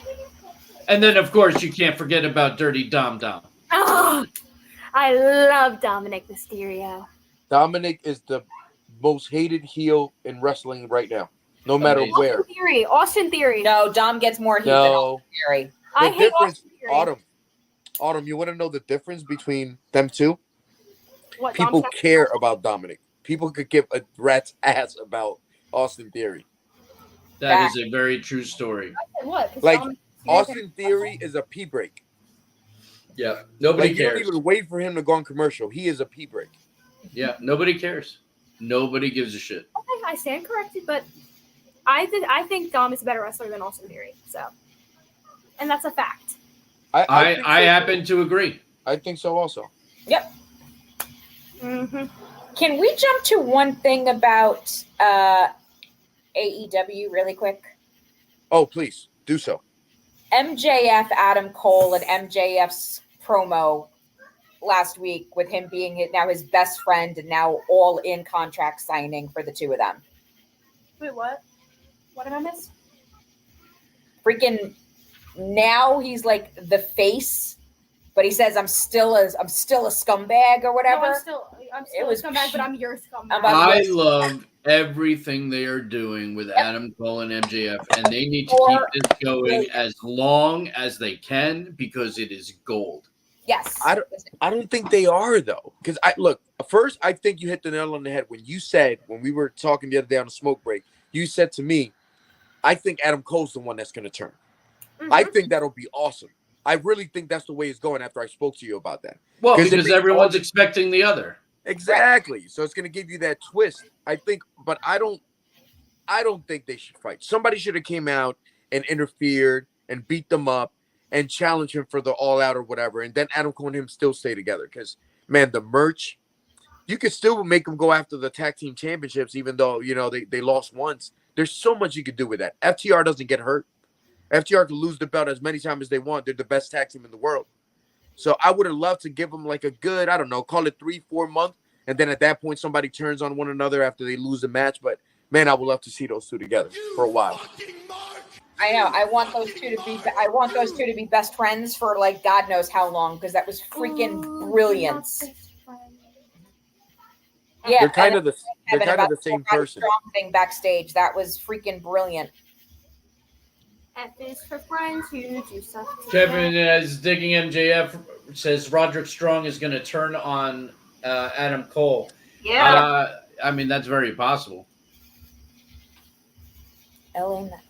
And then, of course, you can't forget about Dirty Dom Dom. Oh, I love Dominic Mysterio. Dominic is the most hated heel in wrestling right now, no matter where. Austin Theory. No, Dom gets more heat than Austin Theory. I hate Austin Theory. Autumn, you want to know the difference between them two? What, people care about Dominic. People could give a rat's ass about Austin Theory. That is a very true story. What? Like, Austin Theory is a pee break. Yeah, nobody cares. You don't even wait for him to go on commercial. He is a pee break. Yeah, nobody cares. Nobody gives a shit. Okay, I stand corrected, but I think Dom is a better wrestler than Austin Theory. So, and that's a fact. I happen to agree. I think so also. Yep. Mm-hmm. Can we jump to one thing about AEW really quick? Oh, please do so. MJF, Adam Cole, and MJF's promo last week with him being now his best friend and now all in contract signing for the two of them. Wait, what? What did I miss? Freaking now he's like the face, but he says I'm still a scumbag or whatever. No, I'm still a scumbag, but I'm your scumbag. I love everything they are doing with Adam Cole and MJF, and they need to keep this going as long as they can because it is gold. Yes. I don't think they are though. Because I think you hit the nail on the head when we were talking the other day on the smoke break. You said to me, I think Adam Cole's the one that's going to turn. Mhm. I think that'll be awesome. I really think that's the way it's going after I spoke to you about that. Well, because everyone's expecting the other. Exactly. So it's going to give you that twist. I think, but I don't think they should fight. Somebody should have came out and interfered and beat them up and challenged him for the all out or whatever. And then Adam Cole and him still stay together. Because, man, the merch, you could still make them go after the tag team championships, even though, they lost once. There's so much you could do with that. FTR doesn't get hurt. FTR can lose the belt as many times as they want. They're the best tag team in the world. So I would have loved to give them like a good, I don't know, call it 3-4 months. And then at that point, somebody turns on one another after they lose the match. But, man, I would love to see those two together for a while. I know. I want those two to be best friends for like God knows how long, because that was freaking brilliant. Yeah, They're kind of the same person. Strong thing backstage. That was freaking brilliant. F is for friends who do stuff Kevin is digging MJF, says Roderick Strong is going to turn on Adam Cole. Yeah. I mean, that's very possible. LA Knight.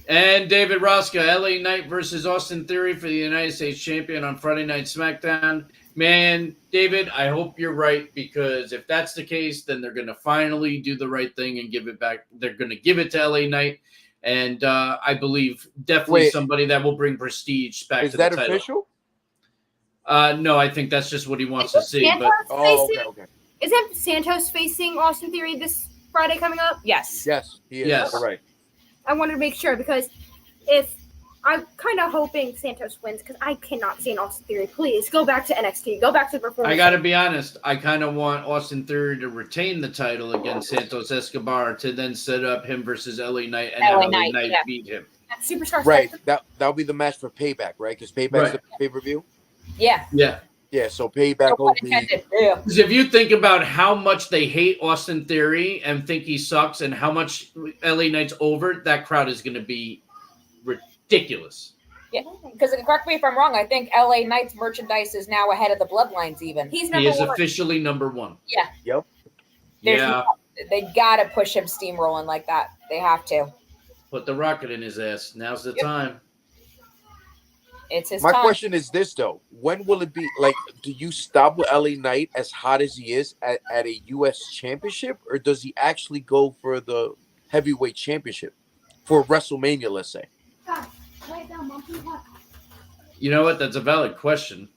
And David Rosca, LA Knight versus Austin Theory for the United States Champion on Friday Night SmackDown. Man, David, I hope you're right, because if that's the case, then they're going to finally do the right thing and give it back. They're going to give it to LA Knight. And I believe definitely somebody that will bring prestige back to the title. Is that official? No, I think that's just what he wants to see. Okay. Isn't Santos facing Austin Theory this Friday coming up? Yes. Yes, he is. Yes. All right. I wanted to make sure, because if I'm kind of hoping Santos wins, because I cannot see an Austin Theory. Please go back to NXT. Go back to the performance. I got to be honest. I kind of want Austin Theory to retain the title against Santos Escobar to then set up him versus LA Knight and have LA Knight beat him. Superstar. Right. That'll be the match for Payback, right? Because Payback's the pay-per-view. Yeah. Yeah. Yeah. So Payback will be. Because if you think about how much they hate Austin Theory and think he sucks, and how much LA Knight's over, that crowd is going to be ridiculous. Yeah, because correct me if I'm wrong, I think LA Knight's merchandise is now ahead of the Bloodlines even. He is officially number one. Yeah. Yep. They got to push him steamrolling like that. They have to. Put the rocket in his ass. Now's the time. It's his My time. question is this, though. When will it be, like, do you stop with LA Knight as hot as he is at a U.S. championship, or does he actually go for the heavyweight championship for WrestleMania, let's say? You know what? That's a valid question.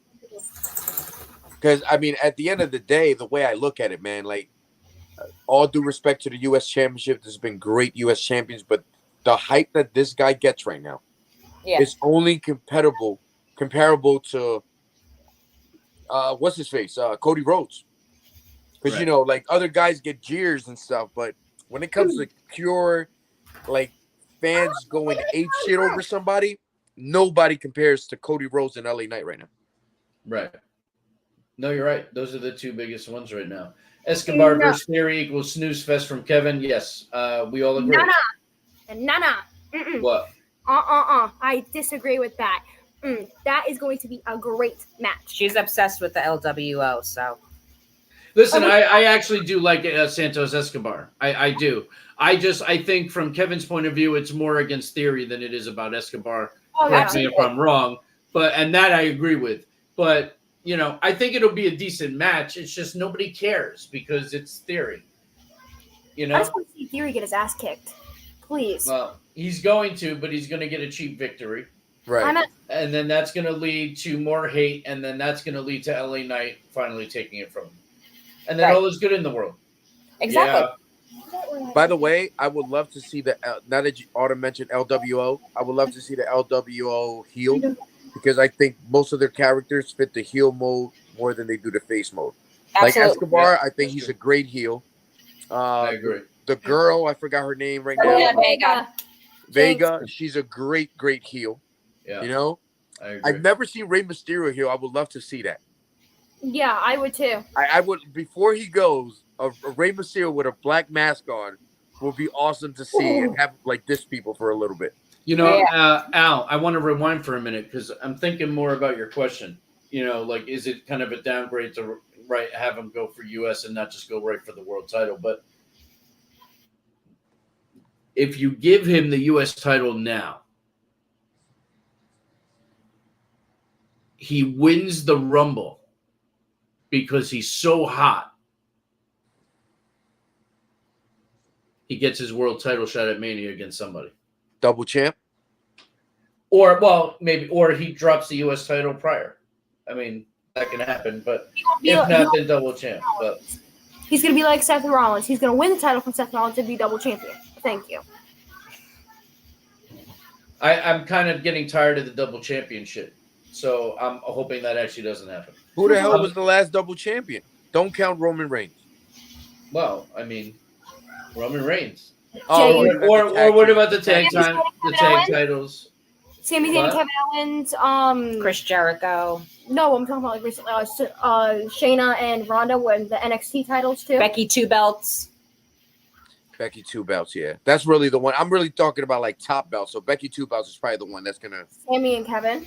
Because, I mean, at the end of the day, the way I look at it, man, like, all due respect to the U.S. championship, there's been great U.S. champions, but the hype that this guy gets right now is only comparable to, what's his face? Cody Rhodes. Because, you know, like, other guys get jeers and stuff, but when it comes to pure, like, fans going ape shit over somebody, nobody compares to Cody Rhodes and LA Knight right now. Right. No, you're right. Those are the two biggest ones right now. Escobar versus Theory equals snooze fest from Kevin. Yes, we all agree. Nah. What? I disagree with that. That is going to be a great match. She's obsessed with the LWO, so. Listen, I actually do like Santos Escobar. I do. I think from Kevin's point of view, it's more against Theory than it is about Escobar. Correct me if I'm wrong. And that I agree with. But, you know, I think it'll be a decent match. It's just nobody cares because it's Theory. You know? I just want to see Theory get his ass kicked. Please. Well, he's going to, but he's going to get a cheap victory. Right. And then that's going to lead to more hate, and then that's going to lead to LA Knight finally taking it from him. And then all is good in the world. Exactly. Yeah. By the way, I would love to see now that you ought to mention LWO, I would love to see the LWO heel, because I think most of their characters fit the heel mode more than they do the face mode. Absolutely. Like Escobar, I think he's a great heel. I agree. The girl, I forgot her name right now. Yeah, Vega, she's a great heel. Yeah. You know? I agree. I've never seen Rey Mysterio heel. I would love to see that. Yeah, I would too. I would, before he goes, a Rey Mysterio with a black mask on would be awesome to see and have like diss people for a little bit. You know, Al, I want to rewind for a minute because I'm thinking more about your question. You know, like, is it kind of a downgrade to have him go for U.S. and not just go right for the world title? But if you give him the U.S. title now, he wins the Rumble because he's so hot. He gets his world title shot at Mania against somebody. Double champ? Or, well, maybe, or he drops the U.S. title prior. I mean, that can happen, but if not, then double champ. But he's going to be like Seth Rollins. He's going to win the title from Seth Rollins and be double champion. Thank you. I'm kind of getting tired of the double champion shit. So I'm hoping that actually doesn't happen. Who the hell was the last double champion? Don't count Roman Reigns. Well, I mean, Roman Reigns. Oh, or what about the tag titles? Sami Zayn, Kevin Owens, Chris Jericho. No, I'm talking about like recently. Shayna and Ronda won the NXT titles too. Becky 2 belts. Becky 2 belts, yeah. That's really the one. I'm really talking about like top belts. So Becky 2 belts is probably the one that's gonna. Sami and Kevin.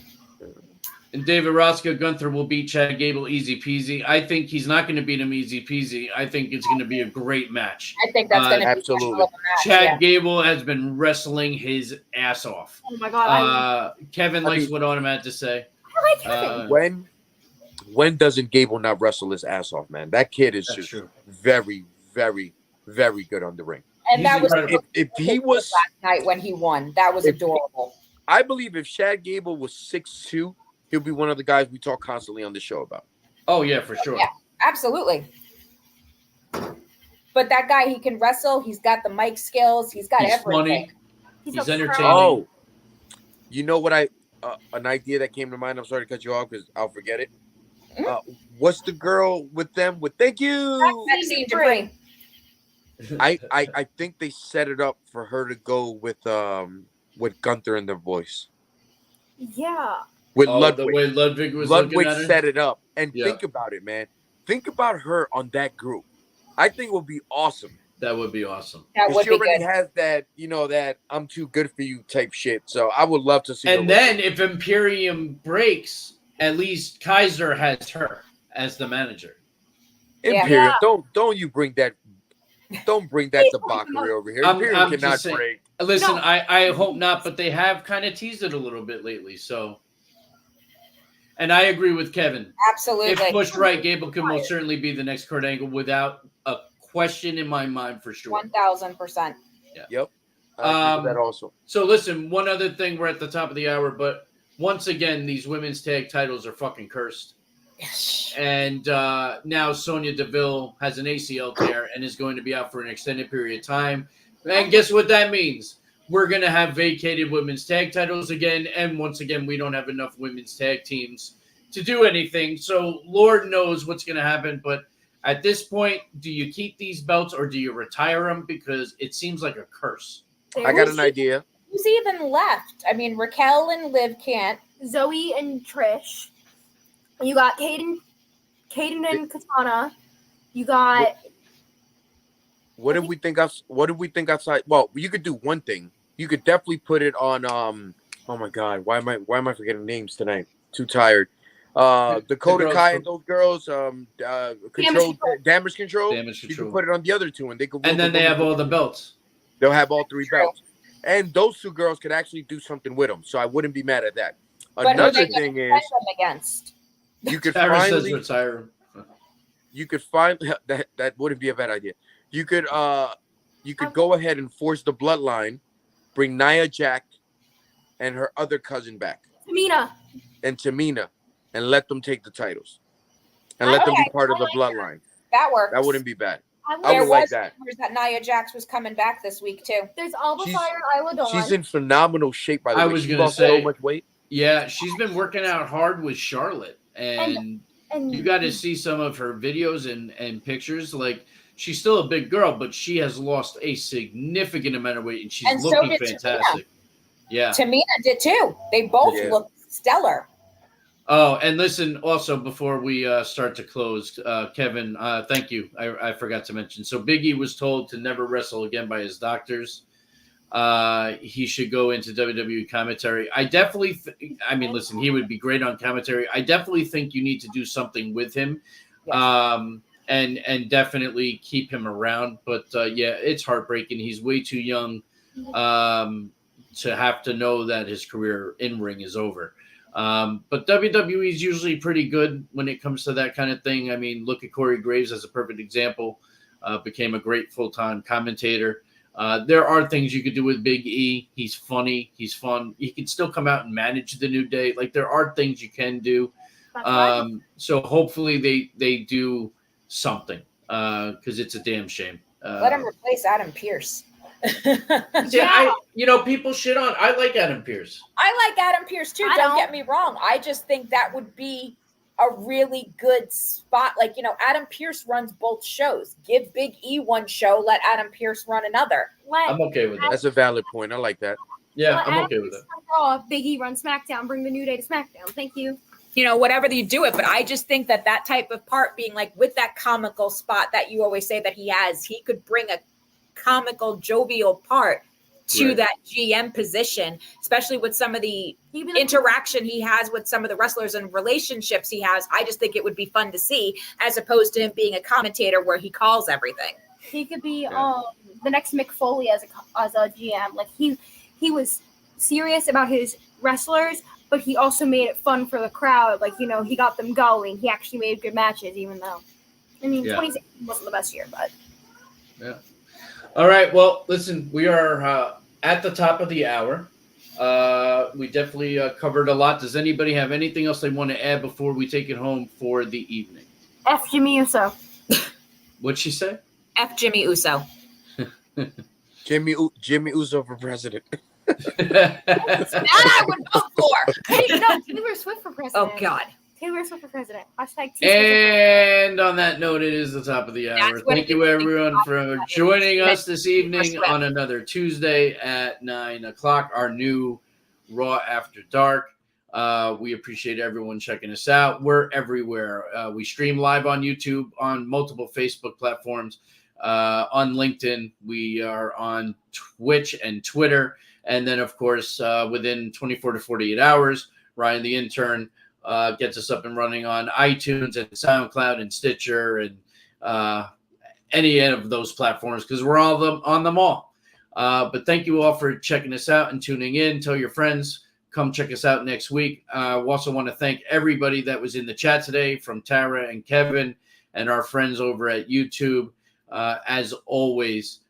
And David Roscoe Gunther will beat Chad Gable easy peasy. I think he's not going to beat him easy peasy. I think it's going to be a great match. I think that's going to be absolutely. a match, Chad Gable has been wrestling his ass off. Oh my god! Kevin likes what Autumn had to say. I like Kevin. When doesn't Gable not wrestle his ass off, man? That kid is just very, very, very good on the ring. And that was if he was last night when he won. That was adorable. I believe if Chad Gable was 6'2", he'll be one of the guys we talk constantly on the show about. Oh, yeah, for sure. Yeah, absolutely. But that guy, he can wrestle. He's got the mic skills. He's got everything. Funny. He's entertaining. Oh, you know what? An idea that came to mind. I'm sorry to cut you off because I'll forget it. What's the girl with them? Thank you. Maxine Dupree. I think they set it up for her to go with Gunther in their voice. Yeah. With Ludwig. The way Ludwig was Ludwig looking at her? set it up. And think about it, man. Think about her on that group. I think it would be awesome. That would be awesome. That would she be already good. has that, that I'm too good for you type shit. So I would love to see. And then if Imperium breaks, at least Kaiser has her as the manager. Imperium, don't you bring that. Don't bring that debauchery over here. Imperium cannot break. Listen, no. I hope not, but they have kind of teased it a little bit lately. So, and I agree with Kevin. Absolutely. If pushed right, Gable can most certainly be the next Kurt Angle without a question in my mind for sure. 1,000%. Yeah. Yep. I agree with that also. So listen, one other thing. We're at the top of the hour, but once again, these women's tag titles are fucking cursed. And now Sonya Deville has an ACL tear and is going to be out for an extended period of time. And guess what that means? We're going to have vacated women's tag titles again. And once again, we don't have enough women's tag teams to do anything. So Lord knows what's going to happen. But at this point, do you keep these belts or do you retire them? Because it seems like a curse. I got an idea. Who's even left? I mean, Raquel and Liv can't. Zoe and Trish. You got Kaden and Katana. You got. What did we think outside? Well, you could do one thing. You could definitely put it on. Oh my God, why am I forgetting names tonight? Too tired. Dakota Kai and those girls. Damage control. You can put it on the other two, and they could. And then they have all the belts. They'll have all three belts, and those two girls could actually do something with them. So I wouldn't be mad at that. Another thing is. Against? You could finally retire. You could find that wouldn't be a bad idea. You could go ahead and force the bloodline, bring Nia Jax and her other cousin back. Tamina, and let them take the titles. And let them be part of the bloodline. That works. That wouldn't be bad. I would like that. That Nia Jax was coming back this week too. There's Alba Fire and Isla Dawn. She's in phenomenal shape, by the way. I was going to say so much weight. Yeah, she's been working out hard with Charlotte. And you got to see some of her videos and pictures. Like, she's still a big girl, but she has lost a significant amount of weight, and she's looking fantastic. Yeah. Tamina did too. They both look stellar. Oh, and listen, also, before we start to close, Kevin, thank you. I forgot to mention. So Big E was told to never wrestle again by his doctors. He should go into WWE commentary. I definitely, listen, he would be great on commentary. I definitely think you need to do something with him, and definitely keep him around. But it's heartbreaking. He's way too young to have to know that his career in ring is over. But WWE is usually pretty good when it comes to that kind of thing. I mean, look at Corey Graves as a perfect example. Became a great full-time commentator. There are things you could do with Big E. He's funny. He's fun. He can still come out and manage the New Day. Like, there are things you can do. So hopefully they do something because it's a damn shame. Let him replace Adam Pearce. People shit on. I like Adam Pearce. I like Adam Pearce too. Don't get me wrong. I just think that would be a really good spot. Like, Adam Pearce runs both shows. Give Big E one show, let Adam Pearce run another. I'm okay with that. That's a valid point. I like that. Yeah, I'm okay with that. Big E run SmackDown, bring the New Day to SmackDown. Thank you. Whatever you do it, but I just think that type of part being like with that comical spot that you always say that he has, he could bring a comical, jovial part to that GM position, especially with some of the interaction he has with some of the wrestlers and relationships he has. I just think it would be fun to see, as opposed to him being a commentator where he calls everything. He could be the next Mick Foley as a GM. Like he was serious about his wrestlers, but he also made it fun for the crowd. Like, he got them going. He actually made good matches, even though, 2016 wasn't the best year, but. Yeah. All right. Well, listen, we are at the top of the hour. We definitely covered a lot. Does anybody have anything else they want to add before we take it home for the evening? F Jimmy Uso. What'd she say? F Jimmy Uso. Jimmy Uso for president. That I would vote for. Hey, Taylor Swift for president. Oh, God. Taylor Swift for president. And on that note, it is the top of the hour. Thank you, everyone, for joining us this evening on another Tuesday at 9 o'clock, our new Raw After Dark. We appreciate everyone checking us out. We're everywhere. We stream live on YouTube, on multiple Facebook platforms, on LinkedIn. We are on Twitch and Twitter. And then, of course, within 24 to 48 hours, Ryan, the intern, gets us up and running on iTunes and SoundCloud and Stitcher and any of those platforms, because we're on them all. But thank you all for checking us out and tuning in. Tell your friends, come check us out next week. We also want to thank everybody that was in the chat today, from Tara and Kevin and our friends over at YouTube. As always,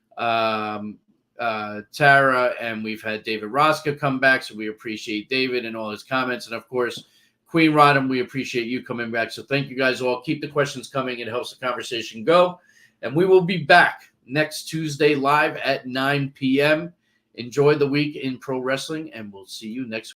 Tara, and we've had David Rosca come back, so we appreciate David and all his comments. And, of course, Queen Rodham, we appreciate you coming back. So thank you guys all. Keep the questions coming. It helps the conversation go. And we will be back next Tuesday live at 9 p.m. Enjoy the week in pro wrestling, and we'll see you next week.